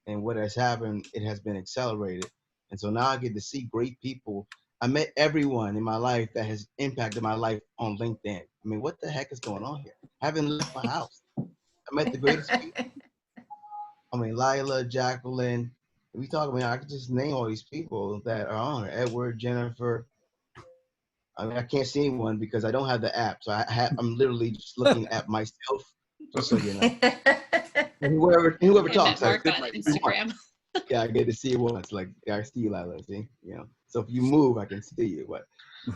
and what has happened, it has been accelerated. And so now I get to see great people. I met everyone in my life that has impacted my life on LinkedIn. I mean, what the heck is going on here? I haven't left my house. I met the greatest people. I mean, Lila, Jacqueline. We talk, I mean, I could just name all these people that are on here. Edward, Jennifer. I mean, I can't see anyone because I don't have the app. So I'm literally just looking at myself, just so you know. And whoever talks, I Mark on Instagram. Yeah, I get to see you once. Like, yeah, I see you, Lila, see? You know. So if you move, I can see you. But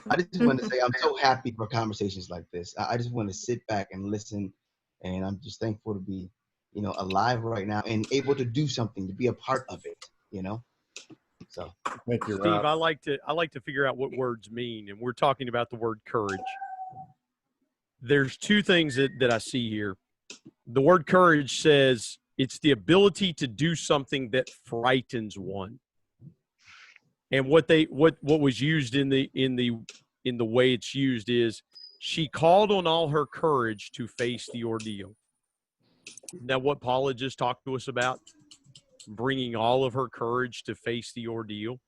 I just want to say I'm so happy for conversations like this. I just want to sit back and listen, and I'm just thankful to be, you know, alive right now and able to do something, to be a part of it, you know. So thank you, Steve. Rob. I like to figure out what words mean, and we're talking about the word courage. There's two things that I see here. The word courage says it's the ability to do something that frightens one. And what was used in the way it's used is, she called on all her courage to face the ordeal. Now, what Paula just talked to us about, bringing all of her courage to face the ordeal,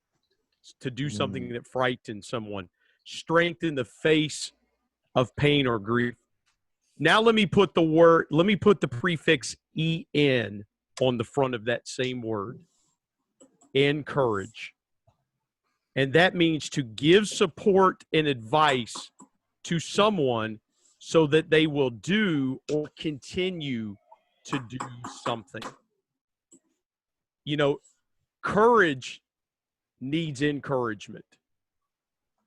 to do something that frightens someone, strength in the face of pain or grief. Now let me put the prefix en on the front of that same word, encourage. And that means to give support and advice to someone so that they will do or continue to do something. You know, courage needs encouragement.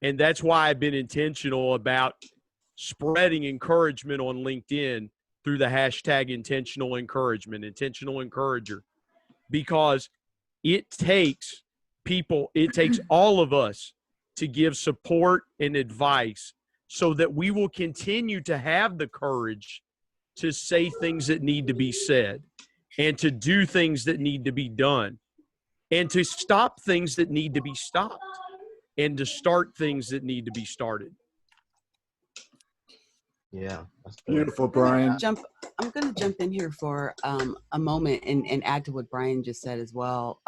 And that's why I've been intentional about spreading encouragement on LinkedIn through the hashtag intentional encouragement, intentional encourager, because it takes all of us to give support and advice so that we will continue to have the courage to say things that need to be said, and to do things that need to be done, and to stop things that need to be stopped, and to start things that need to be started. Yeah, that's beautiful, Brian. I'm going to jump in here for a moment and add to what Brian just said as well.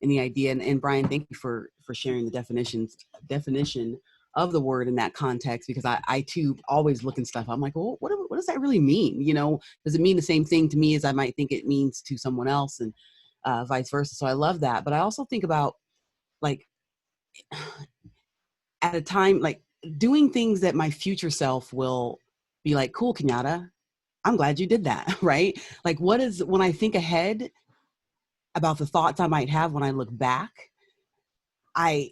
In the idea, and Brian, thank you for sharing the definition of the word in that context, because I too always look and stuff. I'm like, well, what does that really mean? You know, does it mean the same thing to me as I might think it means to someone else, and vice versa? So I love that. But I also think about, like, at a time, like, doing things that my future self will be like, cool, Kenyatta, I'm glad you did that, right? Like, when I think ahead about the thoughts I might have when I look back, I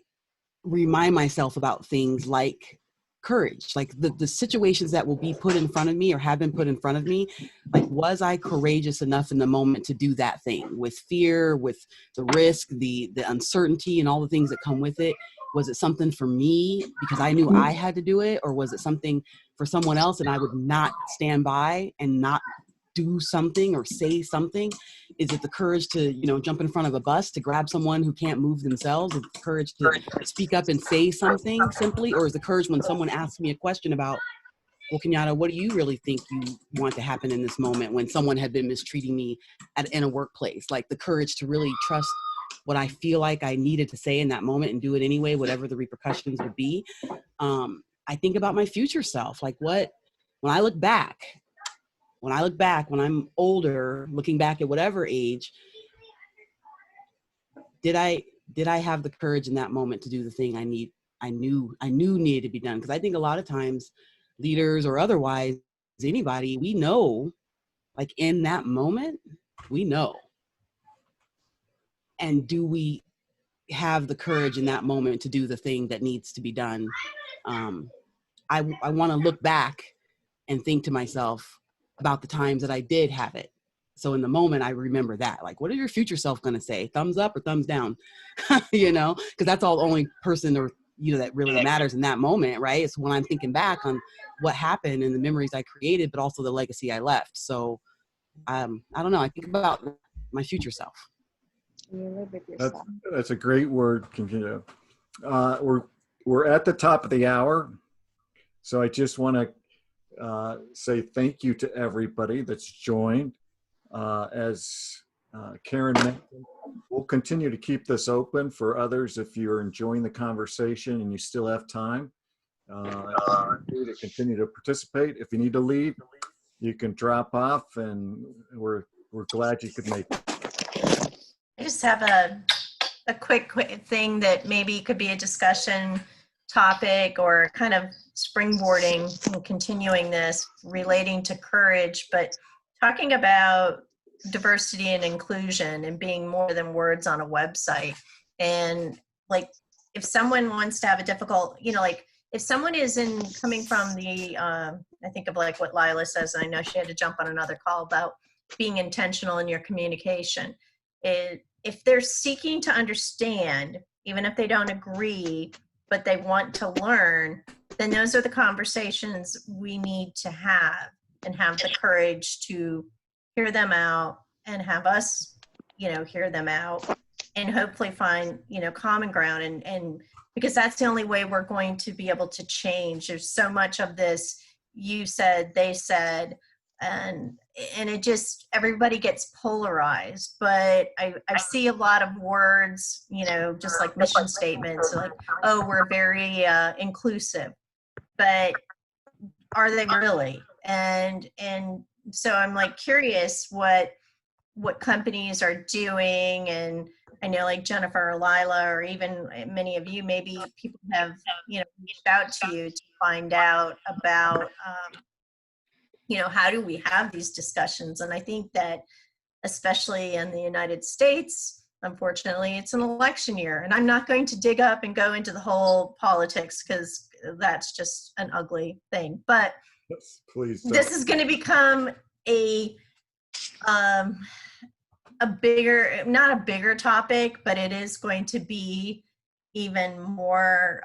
remind myself about things like courage, like the situations that will be put in front of me or have been put in front of me. Like, was I courageous enough in the moment to do that thing, with fear, with the risk, the uncertainty, and all the things that come with it? Was it something for me because I knew I had to do it, or was it something for someone else and I would not stand by and not do something or say something? Is it the courage to, jump in front of a bus to grab someone who can't move themselves? Is it the courage to speak up and say something simply? Or is the courage when someone asks me a question about, well, Kenyatta, what do you really think you want to happen in this moment, when someone had been mistreating me in a workplace? Like, the courage to really trust what I feel like I needed to say in that moment and do it anyway, whatever the repercussions would be. I think about my future self. Like, when I look back, when I'm older, looking back at whatever age, did I have the courage in that moment to do the thing I knew needed to be done? Because I think a lot of times, leaders or otherwise, anybody, we know, like, in that moment, we know. And do we have the courage in that moment to do the thing that needs to be done? I want to look back and think to myself about the times that I did have it. So in the moment, I remember that. Like, what is your future self going to say? Thumbs up or thumbs down? Because that's all the only person or that really matters in that moment, right? It's when I'm thinking back on what happened and the memories I created, but also the legacy I left. So I don't know, I think about my future self. You live with yourself. That's a great word, Conchita. We're at the top of the hour, so I just want to say thank you to everybody that's joined. As Karen mentioned, we'll continue to keep this open for others if you're enjoying the conversation and you still have time to continue to participate. If you need to leave, you can drop off, and we're glad you could make it. I just have a quick thing that maybe could be a discussion topic or kind of springboarding and continuing this relating to courage, but talking about diversity and inclusion and being more than words on a website. And like, if someone wants to have a difficult, like if someone is coming from the, I think of like what Lila says, and I know she had to jump on another call about being intentional in your communication. If they're seeking to understand, even if they don't agree, but they want to learn, then those are the conversations we need to have, and have the courage to hear them out and have us, hear them out, and hopefully find, common ground. And because that's the only way we're going to be able to change. There's so much of this, you said, they said, and it just, everybody gets polarized. But I see a lot of words, just like mission statements, like, oh, we're very inclusive, but are they really? And so I'm like curious what companies are doing. And I know like Jennifer or Lila, or even many of you, maybe people have, reached out to you to find out about, how do we have these discussions? And I think that especially in the United States, unfortunately, it's an election year, and I'm not going to dig up and go into the whole politics because that's just an ugly thing. But please don't. This is going to become a bigger, not a bigger topic, but it is going to be even more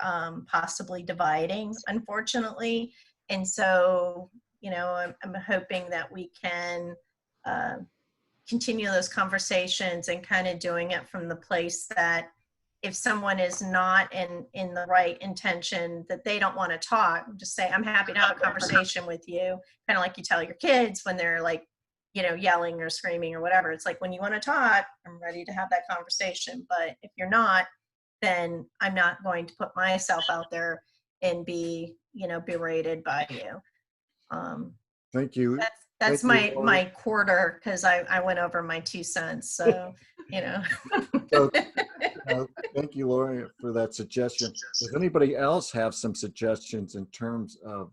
possibly dividing, unfortunately. And so, I'm hoping that we can continue those conversations and kind of doing it from the place that if someone is not in the right intention, that they don't want to talk, just say, I'm happy to have a conversation with you. Kind of like you tell your kids when they're like, yelling or screaming or whatever. It's like, when you want to talk, I'm ready to have that conversation. But if you're not, then I'm not going to put myself out there and be, berated by you. Thank you. That's Thank you, my quarter, because I went over my 2 cents. So, So, thank you, Lori, for that suggestion. Does anybody else have some suggestions in terms of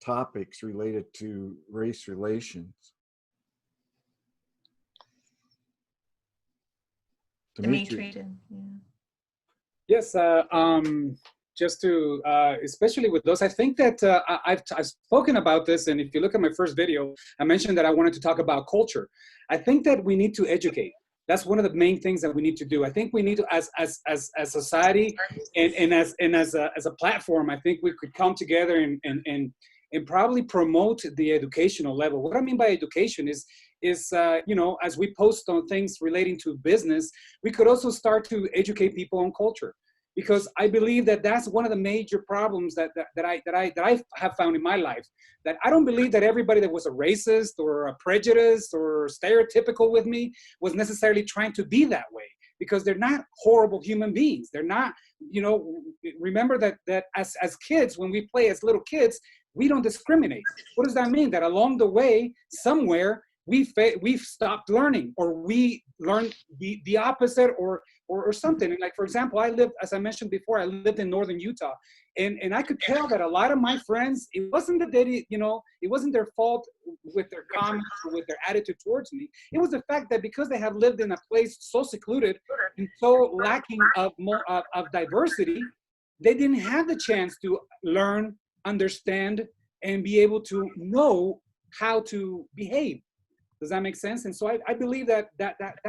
topics related to race relations? Dimitri. Yes, just to, especially with those, I think that I've spoken about this, and if you look at my first video, I mentioned that I wanted to talk about culture. I think that we need to educate. That's one of the main things that we need to do. I think we need to, as society and as a platform, I think we could come together and probably promote the educational level. What I mean by education is as we post on things relating to business, we could also start to educate people on culture. Because I believe that that's one of the major problems that I have found in my life. That I don't believe that everybody that was a racist or a prejudiced or stereotypical with me was necessarily trying to be that way. Because they're not horrible human beings. They're not, remember that as kids, when we play as little kids, we don't discriminate. What does that mean? That along the way, somewhere, we've stopped learning, or we learned the opposite, or something. And like, for example, I lived, as I mentioned before, I lived in northern Utah, and I could tell that a lot of my friends, it wasn't that they, it wasn't their fault with their comments or with their attitude towards me. It was the fact that because they have lived in a place so secluded and so lacking of diversity, they didn't have the chance to learn, understand, and be able to know how to behave. Does that make sense? And so I believe that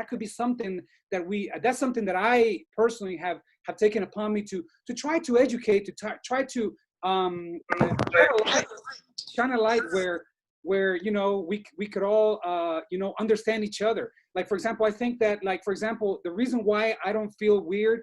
could be something that's something that I personally have taken upon me to try to educate, to try to shine a light where you know we could all you know understand each other. Like for example, I think that like for example, the reason why I don't feel weird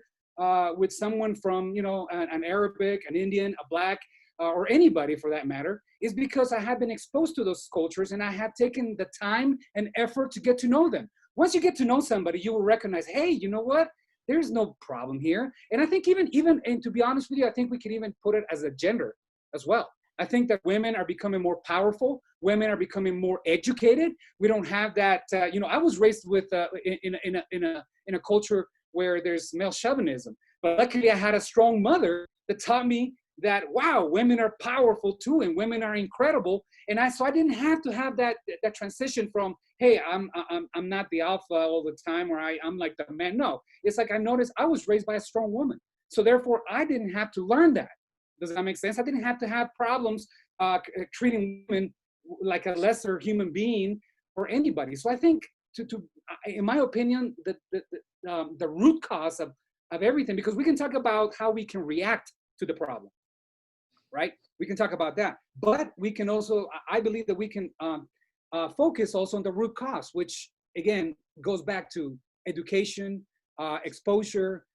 with someone from you know an Arabic, an Indian, a Black, or anybody for that matter, is because I have been exposed to those cultures and I have taken the time and effort to get to know them. Once you get to know somebody, you will recognize, hey, you know what? There's no problem here. And I think even, and to be honest with you, I think we could even put it as a gender as well. I think that women are becoming more powerful. Women are becoming more educated. We don't have that, you know, I was raised with, in a culture where there's male chauvinism, but luckily I had a strong mother that taught me that, wow, women are powerful too, and women are incredible. And so I didn't have to have that transition from, hey, I'm not the alpha all the time, or I'm like the man. No, it's like I noticed I was raised by a strong woman. So therefore I didn't have to learn that. Does that make sense? I didn't have to have problems treating women like a lesser human being or anybody. So I think in my opinion, the root cause of everything, because we can talk about how we can react to the problem. Right? We can talk about that, but we can also, I believe that we can focus also on the root cause, which again, goes back to education, exposure,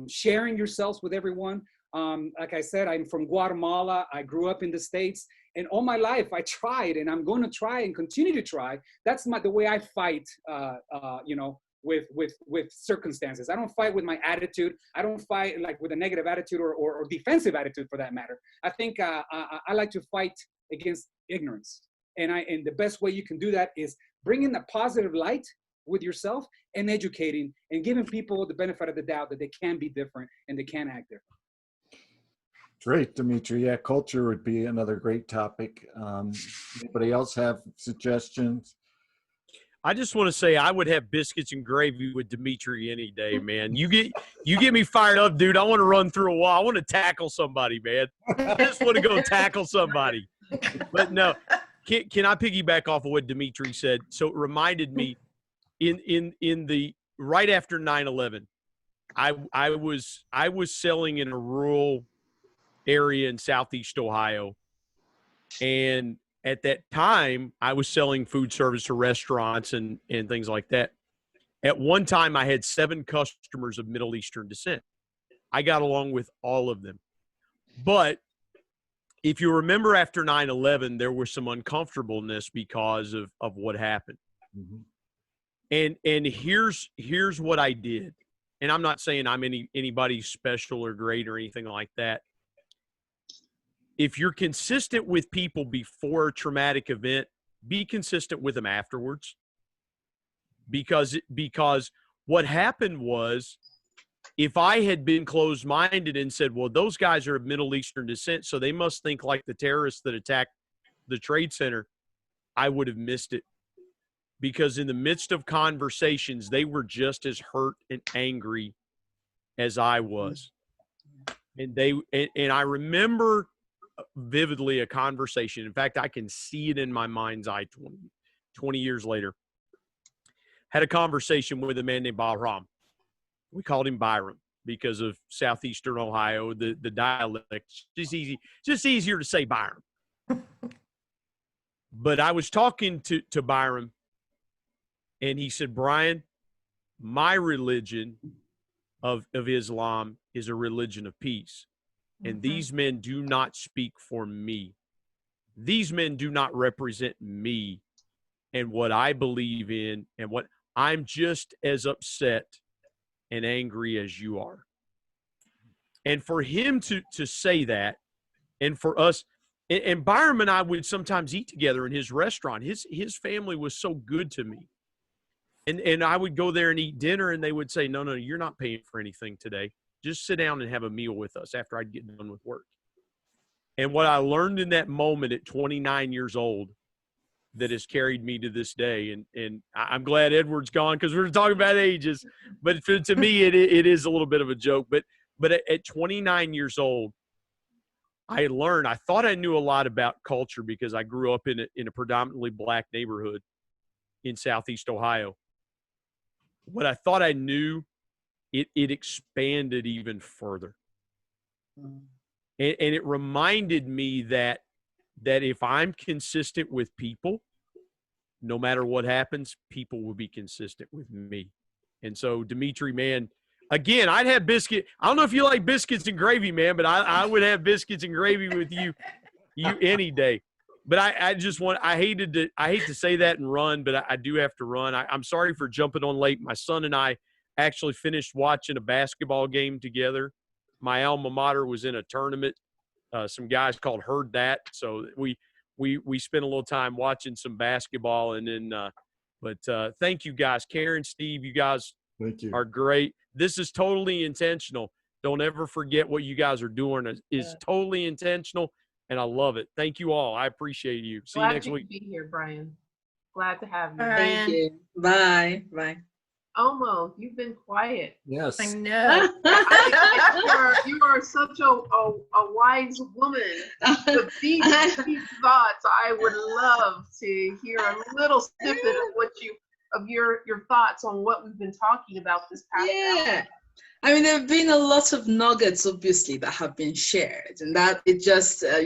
sharing yourselves with everyone. Like I said, I'm from Guatemala. I grew up in the States, and all my life I tried, and I'm going to try and continue to try. That's the way I fight, you know, with circumstances. I don't fight with my attitude. I don't fight like with a negative attitude or defensive attitude for that matter. I think I like to fight against ignorance. And the best way you can do that is bringing a positive light with yourself and educating and giving people the benefit of the doubt that they can be different and they can act different. Great, Dimitri. Yeah, culture would be another great topic. Anybody else have suggestions? I just want to say I would have biscuits and gravy with Dimitri any day, man. You get me fired up, dude. I want to run through a wall. I want to tackle somebody, man. I just want to go tackle somebody. But no, can I piggyback off of what Dimitri said? So it reminded me in the right after 9/11, I was selling in a rural area in Southeast Ohio, and at that time, I was selling food service to restaurants and things like that. At one time, I had 7 customers of Middle Eastern descent. I got along with all of them. But if you remember after 9/11, there was some uncomfortableness because of what happened. Mm-hmm. And here's what I did. And I'm not saying I'm anybody special or great or anything like that. If you're consistent with people before a traumatic event, be consistent with them afterwards. Because what happened was, if I had been closed-minded and said, well, those guys are of Middle Eastern descent, so they must think like the terrorists that attacked the Trade Center, I would have missed it. Because in the midst of conversations, they were just as hurt and angry as I was. And I remember vividly a conversation. In fact, I can see it in my mind's eye 20 years later. Had a conversation with a man named Bahram. We called him Byram because of Southeastern Ohio, the dialect. Just easier to say Byram. But I was talking to Byram, and he said, Brian, my religion of Islam is a religion of peace. And these men do not speak for me. These men do not represent me and what I believe in, and what I'm just as upset and angry as you are. And for him to say that, and for us, and Byram and I would sometimes eat together in his restaurant. His family was so good to me. And I would go there and eat dinner, and they would say, no, you're not paying for anything today. Just sit down and have a meal with us after I'd get done with work. And what I learned in that moment at 29 years old that has carried me to this day, and I'm glad Edward's gone because we're talking about ages, but to me it is a little bit of a joke. But at 29 years old, I learned, I thought I knew a lot about culture because I grew up in a predominantly Black neighborhood. in Southeast Ohio. What I thought I knew, it expanded even further. And it reminded me that if I'm consistent with people, no matter what happens, people will be consistent with me. And so, Dimitri, man, again, I'd have biscuit. I don't know if you like biscuits and gravy, man, but I would have biscuits and gravy with you any day. But I hate to say that and run, but I do have to run. I'm sorry for jumping on late. My son and I actually finished watching a basketball game together. My alma mater was in a tournament. Some guys called Heard That. So we spent a little time watching some basketball, and then but thank you guys. Karen, Steve, you guys are great. This is totally intentional. Don't ever forget what you guys are doing is totally intentional, and I love it. Thank you all. I appreciate you. See you next week. Glad you could be here, Brian. Glad to have you. Thank you. Bye. Bye. Omo, you've been quiet. Yes. I know. You are such a wise woman with deep thoughts. I would love to hear a little snippet of your thoughts on what we've been talking about this past hour. I mean, there have been a lot of nuggets, obviously, that have been shared, and that it just, I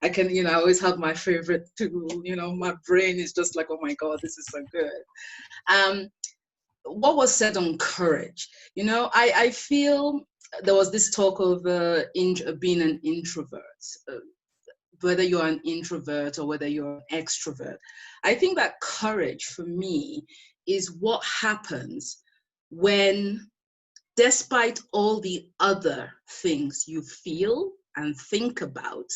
can, I always have my favorite tool. My brain is just like, oh my God, this is so good. What was said on courage? I feel there was this talk of being an introvert, whether you're an introvert or whether you're an extrovert. I think that courage for me is what happens when, despite all the other things you feel and think about,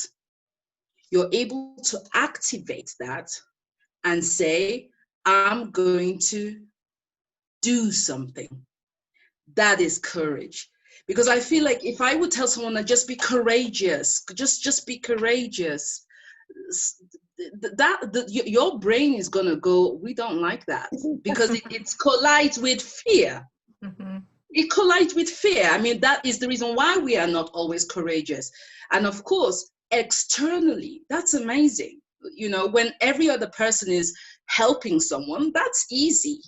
you're able to activate that and say, I'm going to do something. That is courage. Because I feel like if I would tell someone that just be courageous, just be courageous, your brain is gonna go, we don't like that, because it collides with fear. Mm-hmm. It collides with fear. I mean, that is the reason why we are not always courageous. And of course, externally, that's amazing. When every other person is helping someone, that's easy.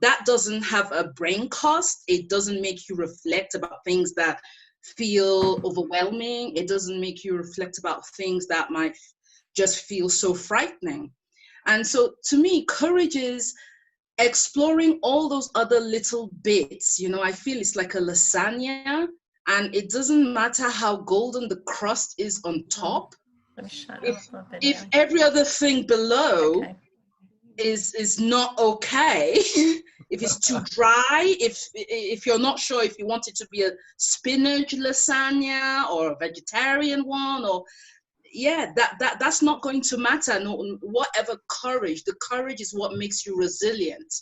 That doesn't have a brain cost. It doesn't make you reflect about things that feel overwhelming. It doesn't make you reflect about things that might just feel so frightening. And so to me, courage is exploring all those other little bits. I feel it's like a lasagna, and it doesn't matter how golden the crust is on top. If every other thing below is not okay, if it's too dry, if you're not sure if you want it to be a spinach lasagna or a vegetarian one, or that's not going to matter. No, whatever courage, the courage is what makes you resilient,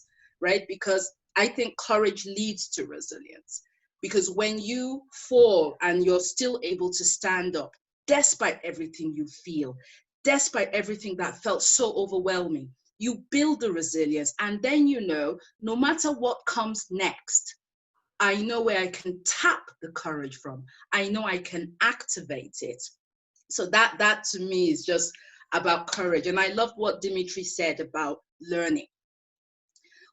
right? Because I think courage leads to resilience. Because when you fall and you're still able to stand up, despite everything you feel, despite everything that felt so overwhelming, you build the resilience, and then no matter what comes next, I know where I can tap the courage from. I know I can activate it. So that to me is just about courage. And I love what Dimitri said about learning.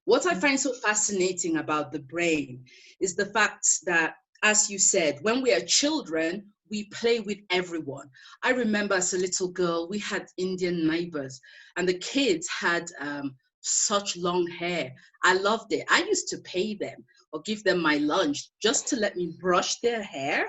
What I find so fascinating about the brain is the fact that, as you said, when we are children, we play with everyone. I remember as a little girl, we had Indian neighbors, and the kids had such long hair. I loved it. I used to pay them or give them my lunch just to let me brush their hair.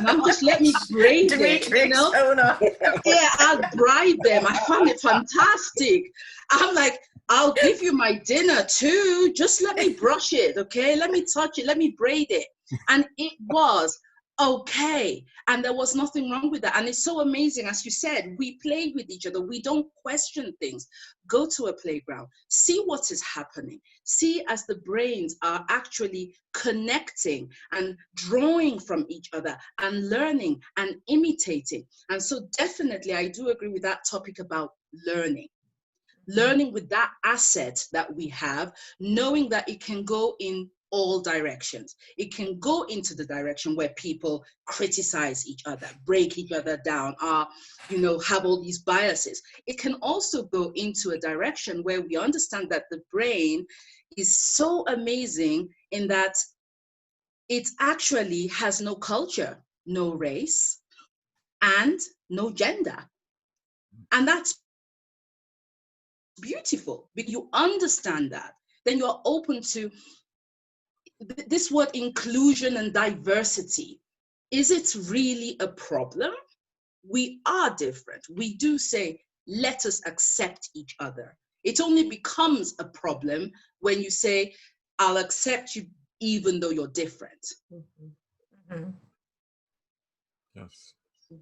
Not just let me braid Dimitri, it. Yeah, I'll bribe them. I found it fantastic. I'm like, I'll give you my dinner too. Just let me brush it, okay? Let me touch it. Let me braid it. And it was okay, and there was nothing wrong with that. And it's so amazing, as you said, we play with each other. We don't question things. Go to a playground, see what is happening, see as the brains are actually connecting and drawing from each other and learning and imitating. And so definitely I do agree with that topic about learning with that asset that we have, knowing that it can go in all directions. It can go into the direction where people criticize each other, break each other down, have all these biases. It can also go into a direction where we understand that the brain is so amazing in that it actually has no culture, no race, and no gender. And that's beautiful. But you understand that, then you're open to this word inclusion and diversity. Is it really a problem? We are different. We do say, let us accept each other. It only becomes a problem when you say, I'll accept you even though you're different. Yes.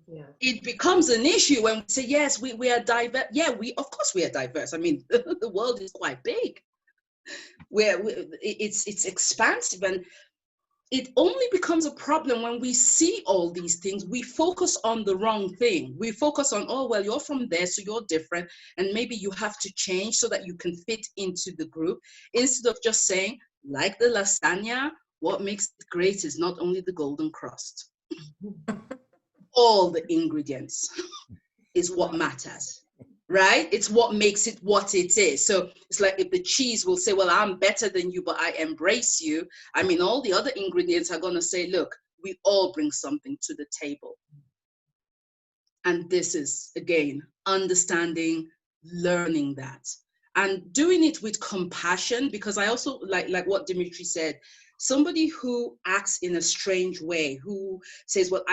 Yeah. It becomes an issue when we say, yes, we are diverse. Yeah, of course we are diverse. I mean, the world is quite big. It's expansive, and it only becomes a problem when we see all these things. We focus on the wrong thing. We focus on, oh, well, you're from there, so you're different, and maybe you have to change so that you can fit into the group, instead of just saying, like the lasagna, what makes it great is not only the golden crust. All the ingredients is what matters, right? It's what makes it what it is. So it's like if the cheese will say, well, I'm better than you, but I embrace you. I mean, all the other ingredients are going to say, look, we all bring something to the table. And this is, again, understanding, learning that, and doing it with compassion, because I also like what Dimitri said, somebody who acts in a strange way, who says, well,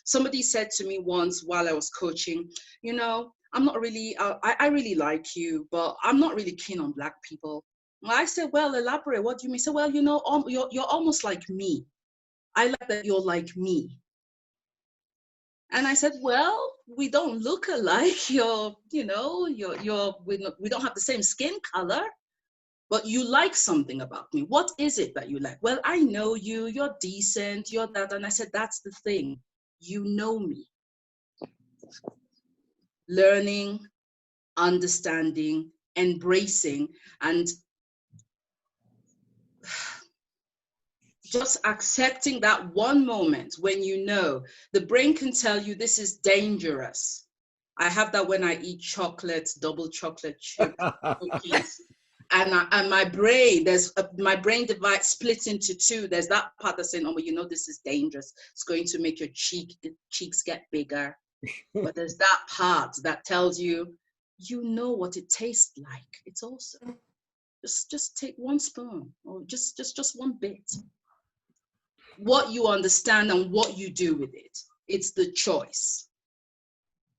somebody said to me once while I was coaching, I'm not really, I really like you, but I'm not really keen on Black people. I said, well, elaborate, what do you mean? He said, well, you're almost like me. I like that you're like me. And I said, well, we don't look alike. We don't have the same skin color. But you like something about me. What is it that you like? Well, I know you, you're decent, you're that. And I said, that's the thing. You know me. Learning, understanding, embracing, and just accepting that one moment when the brain can tell you this is dangerous. I have that when I eat chocolates, double chocolate chip cookies. And my brain, my brain divides, splits into two. There's that part that's saying, oh, this is dangerous. It's going to make your cheeks get bigger. But there's that part that tells you, what it tastes like. It's awesome. Just take one spoon, or just one bit. What you understand and what you do with it, it's the choice.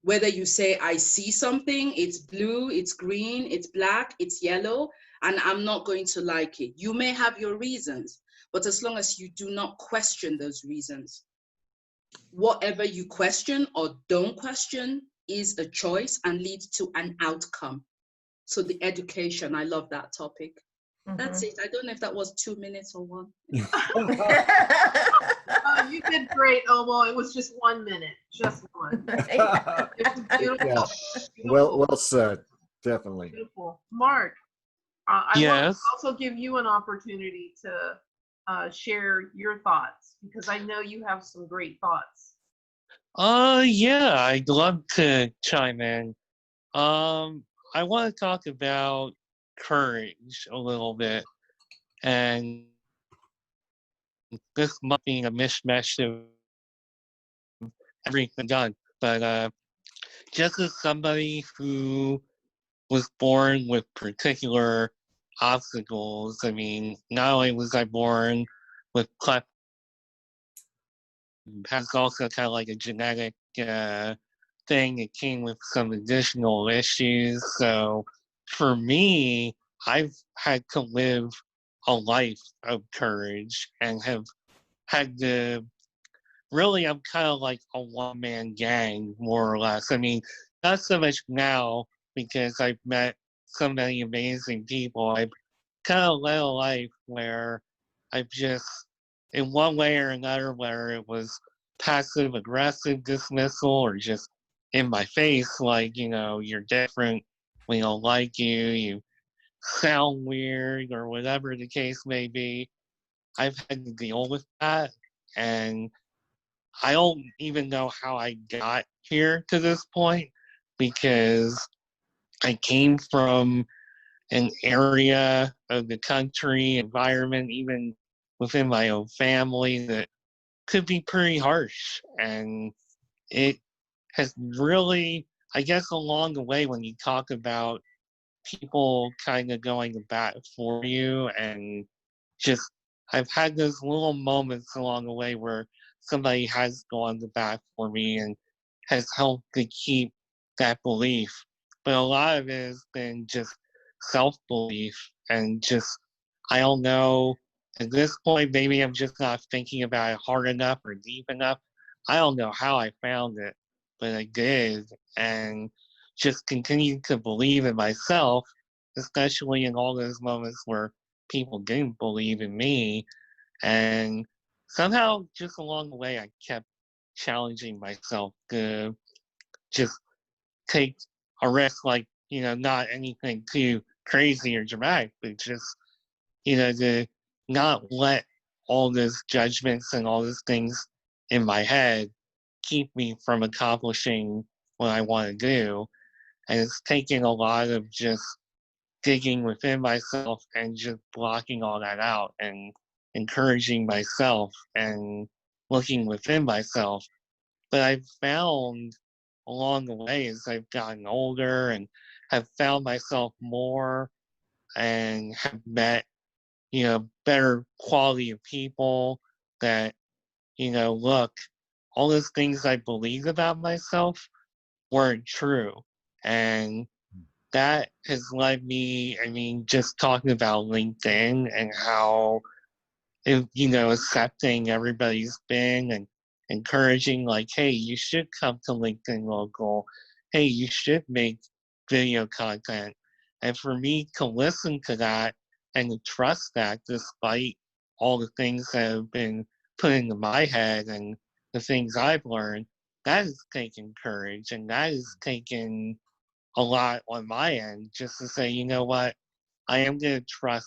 Whether you say, I see something, it's blue, it's green, it's black, it's yellow, and I'm not going to like it. You may have your reasons, but as long as you do not question those reasons, whatever you question or don't question is a choice and leads to an outcome. So the education, I love that topic. That's it. I don't know if that was 2 minutes or one. You did great, Omo. It was just 1 minute, just one. It was beautiful. Yeah. Well said. Definitely. Beautiful. Mark, I want to also give you an opportunity to share your thoughts, because I know you have some great thoughts. Yeah, I'd love to chime in. I want to talk about courage a little bit, and this might be a mishmash of everything done, but just as somebody who was born with particular obstacles, I mean, not only was I born with cleft, has also kind of like a genetic thing. It came with some additional issues. So for me, I've had to live a life of courage and have had to really, I'm kind of like a one-man gang, more or less. I mean, not so much now because I've met so many amazing people. I've kind of led a life where I've just, in one way or another, whether it was passive aggressive dismissal or just in my face, like, you're different, we don't like you, you sound weird, or whatever the case may be, I've had to deal with that. And I don't even know how I got here to this point, because I came from an area of the country, environment, even within my own family, that could be pretty harsh. And it has really, I guess, along the way, when you talk about people kind of going to bat for you, and just, I've had those little moments along the way where somebody has gone to bat for me and has helped to keep that belief. But a lot of it has been just self-belief, and just, I don't know, at this point, maybe I'm just not thinking about it hard enough or deep enough. I don't know how I found it, but I did, and just continue to believe in myself, especially in all those moments where people didn't believe in me. And somehow, just along the way, I kept challenging myself to just take a risk, like, not anything too crazy or dramatic, but just, to not let all those judgments and all those things in my head keep me from accomplishing what I want to do. And it's taken a lot of just digging within myself and just blocking all that out and encouraging myself and looking within myself. But I've found along the way, as I've gotten older and have found myself more and have met, better quality of people, that, look, all those things I believed about myself weren't true. And that has led me, just talking about LinkedIn and how, accepting everybody's been, and encouraging, like, hey, you should come to LinkedIn Local. Hey, you should make video content. And for me to listen to that and to trust that, despite all the things that have been put into my head and the things I've learned, that has taken courage, and that has taken a lot on my end, just to say, you know what, I am going to trust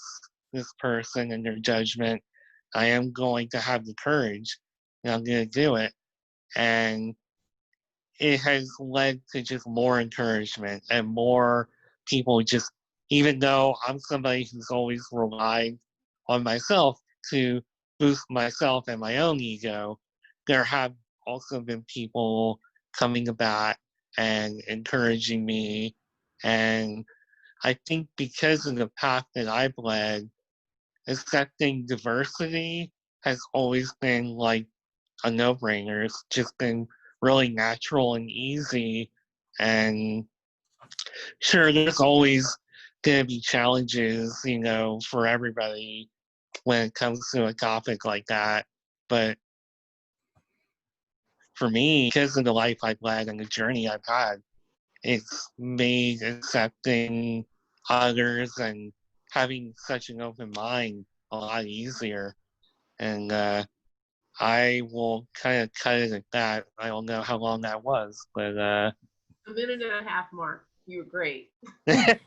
this person and their judgment. I am going to have the courage, and I'm going to do it. And it has led to just more encouragement and more people, just, even though I'm somebody who's always relied on myself to boost myself and my own ego, there have also been people coming to bat and encouraging me. And I think because of the path that I've led, accepting diversity has always been like a no-brainer. It's just been really natural and easy. And sure, there's always going to be challenges, for everybody when it comes to a topic like that. But for me, because of the life I've led and the journey I've had, it's made accepting others and having such an open mind a lot easier. And I will kind of cut it at that. I don't know how long that was, but A minute and a half, Mark. You were great. But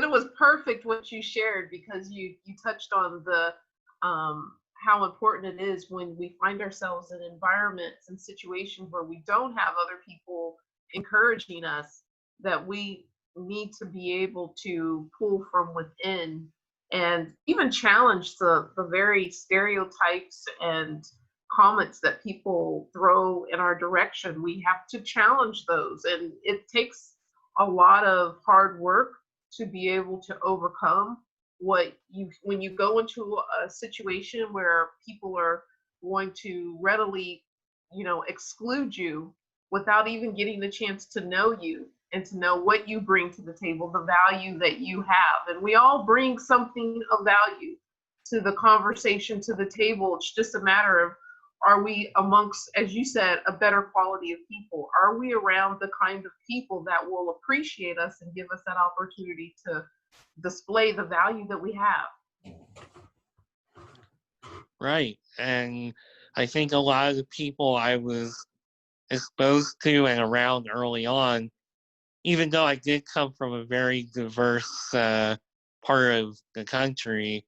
it was perfect what you shared, because you touched on the how important it is when we find ourselves in environments and situations where we don't have other people encouraging us, that we need to be able to pull from within and even challenge the very stereotypes and comments that people throw in our direction. We have to challenge those, and it takes a lot of hard work to be able to overcome when you go into a situation where people are going to readily, exclude you without even getting the chance to know you and to know what you bring to the table, the value that you have. And we all bring something of value to the conversation, to the table. It's just a matter of, are we amongst, as you said, a better quality of people? Are we around the kind of people that will appreciate us and give us that opportunity to display the value that we have? Right. And I think a lot of the people I was exposed to and around early on, even though I did come from a very diverse part of the country.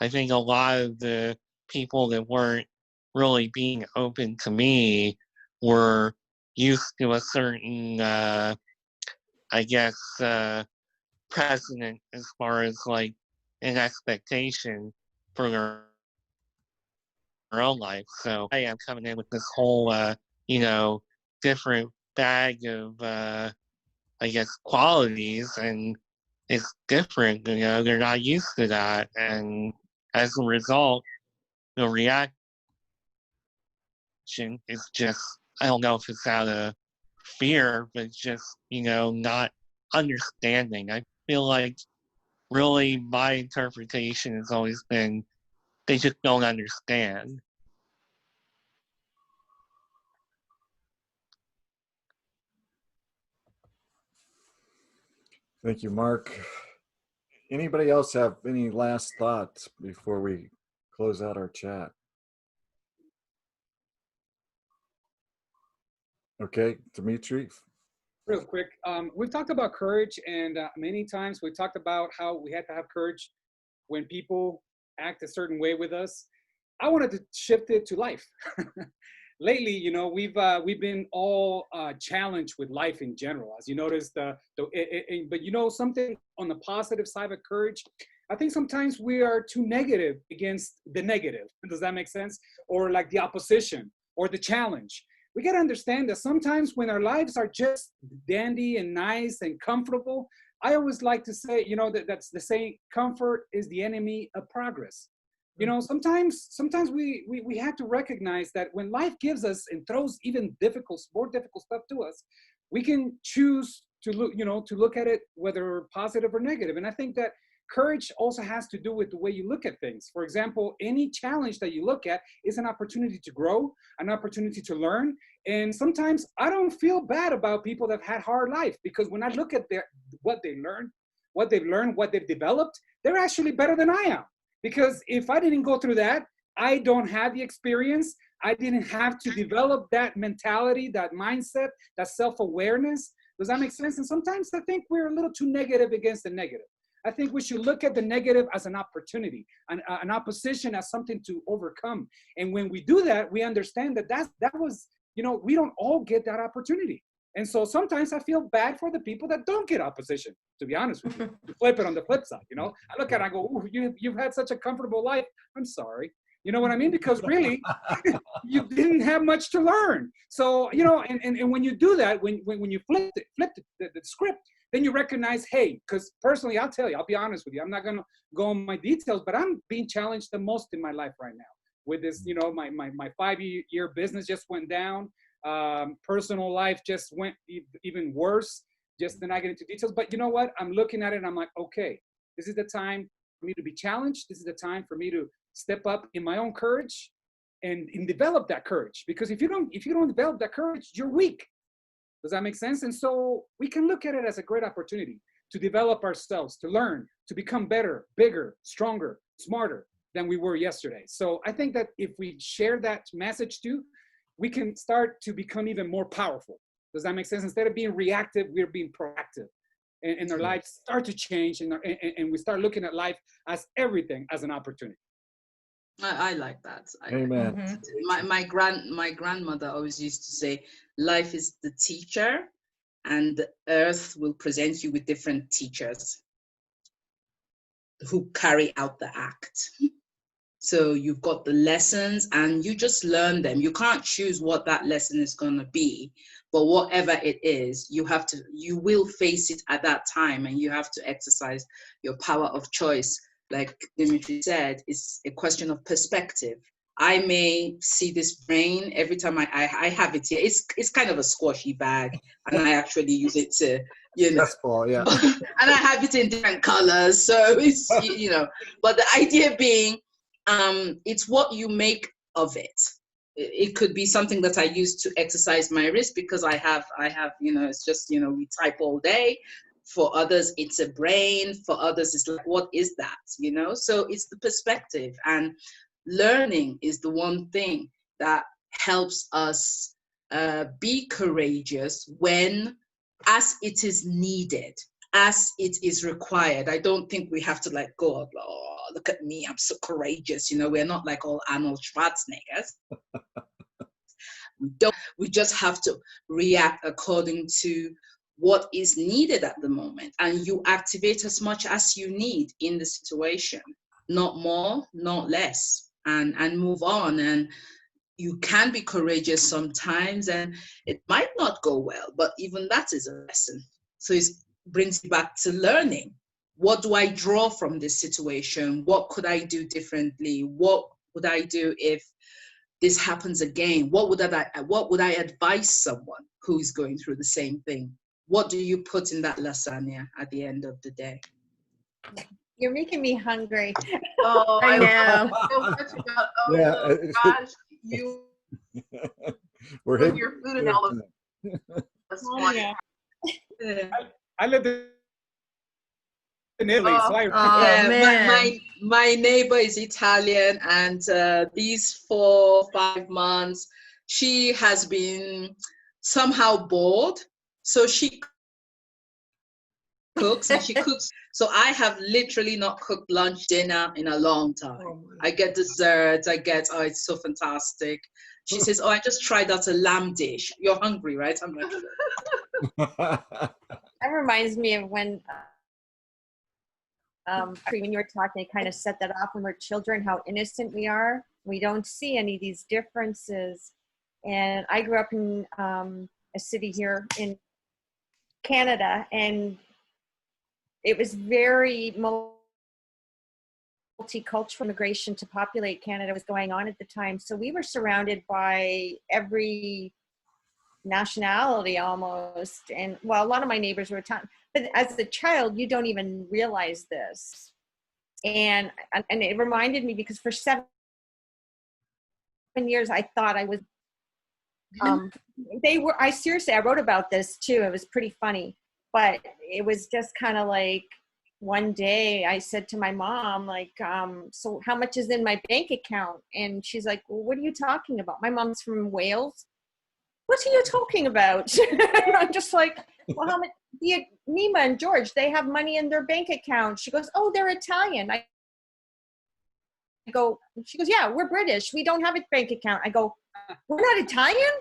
I think a lot of the people that weren't really being open to me were used to a certain, I guess, precedent as far as like an expectation for their own life. So I am coming in with this whole, you know, different bag of, I guess, qualities, and it's different. You know, they're not used to that, and as a result, the reaction is just, I don't know if it's out of fear, but just, you know, not understanding. I feel like really my interpretation has always been they just don't understand. Thank you, Mark. Anybody else have any last thoughts before we close out our chat? Okay, Dimitri. Real quick, we've talked about courage, and many times we talked about how we had to have courage when people act a certain way with us. I wanted to shift it to life. Lately, you know, we've been all challenged with life in general, as you noticed. But you know, something on the positive side of courage, I think sometimes we are too negative against the negative. Does that make sense? Or like the opposition or the challenge. We got to understand that sometimes when our lives are just dandy and nice and comfortable, I always like to say, you know, that's the saying, comfort is the enemy of progress. You know, sometimes we have to recognize that when life gives us and throws even more difficult stuff to us, we can choose to look, you know, to look at it whether positive or negative. And I think that courage also has to do with the way you look at things. For example, any challenge that you look at is an opportunity to grow, an opportunity to learn. And sometimes I don't feel bad about people that had hard life, because when I look at what they've learned, what they've developed, they're actually better than I am. Because if I didn't go through that, I don't have the experience. I didn't have to develop that mentality, that mindset, that self-awareness. Does that make sense? And sometimes I think we're a little too negative against the negative. I think we should look at the negative as an opportunity, an opposition as something to overcome. And when we do that, we understand that that was, you know, we don't all get that opportunity. And so sometimes I feel bad for the people that don't get opposition, to be honest with you. To flip it on the flip side, you know, I look at it, I go, ooh, you've had such a comfortable life. I'm sorry. You know what I mean? Because really, you didn't have much to learn. So, you know, and when you do that, when you flip the script, then you recognize, hey, because personally, I'll tell you, I'll be honest with you, I'm not going to go on my details, but I'm being challenged the most in my life right now with this. You know, my 5-year business just went down. Personal life just went even worse, just to not get into details. But you know what? I'm looking at it and I'm like, okay, this is the time for me to be challenged. This is the time for me to step up in my own courage and develop that courage. Because if you don't develop that courage, you're weak. Does that make sense? And so we can look at it as a great opportunity to develop ourselves, to learn, to become better, bigger, stronger, smarter than we were yesterday. So I think that if we share that message too, we can start to become even more powerful. Does that make sense? Instead of being reactive, we're being proactive. And our lives start to change, and we start looking at life as everything as an opportunity. I like that. Amen. My grandmother always used to say, life is the teacher, and the earth will present you with different teachers who carry out the act. So you've got the lessons and you just learn them. You can't choose what that lesson is going to be, but whatever it is, you will face it at that time, and you have to exercise your power of choice. Like Dimitri said, it's a question of perspective. I may see this brain every time I have it here. It's kind of a squashy bag, and I actually use it to, you know, ball, yeah. and I have it in different colors. So it's, you know, but the idea being, it's what you make of it. It could be something that I use to exercise my wrist because I have, you know, it's just, you know, we type all day. For others, it's a brain. For others, it's like, what is that? You know, so it's the perspective, and learning is the one thing that helps us be courageous when, as it is needed. as it is required. I don't think we have to like go up, oh, look at me, I'm so courageous. You know, we're not like all Arnold Schwarzeneggers. We just have to react according to what is needed at the moment. And you activate as much as you need in the situation, not more, not less, and move on. And you can be courageous sometimes and it might not go well, but even that is a lesson. So it brings you back to learning. What do I draw from this situation? What could I do differently? What would I do if this happens again? What would I advise someone who is going through the same thing? What do you put in that lasagna at the end of the day? You're making me hungry. Oh, I know. So much about, oh Yeah. gosh, you We're put hitting your food in all of this. I lived in Italy, so I my neighbor is Italian, and these 4-5 months, she has been somehow bored. So she cooks and she cooks. So I have literally not cooked lunch, dinner in a long time. I get desserts, oh, it's so fantastic. She says, oh, I just tried out a lamb dish. You're hungry, right? I'm like, That reminds me of when you were talking, it kind of set that off when we're children, how innocent we are. We don't see any of these differences. And I grew up in a city here in Canada, and it was very multicultural. Immigration to populate Canada was going on at the time. So we were surrounded by every nationality almost. And well, a lot of my neighbors were Italian, but as a child, you don't even realize this. And it reminded me, because for 7 years, I thought I was, I wrote about this too. It was pretty funny, but it was just kind of like, one day I said to my mom, like, so how much is in my bank account? And she's like, well, what are you talking about? My mom's from Wales. What are you talking about? And I'm just like, well, how much? Nima and George, they have money in their bank account. She goes, oh, they're Italian. I go, she goes, yeah, we're British. We don't have a bank account. I go, we're not Italian?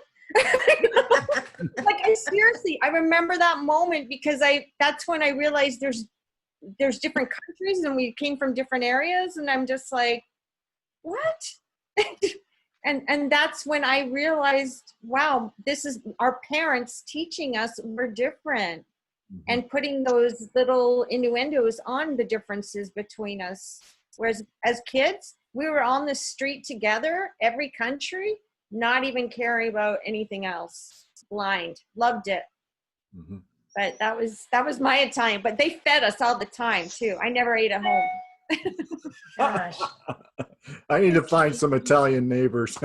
Like, seriously, I remember that moment, because that's when I realized there's different countries and we came from different areas, and I'm just like, what? and that's when I realized, wow, this is our parents teaching us we're different, and putting those little innuendos on the differences between us. Whereas as kids, we were on the street together, every country, not even caring about anything else. Blind, loved it. But that was my Italian. But they fed us all the time too. I never ate at home. I need to find some Italian neighbors.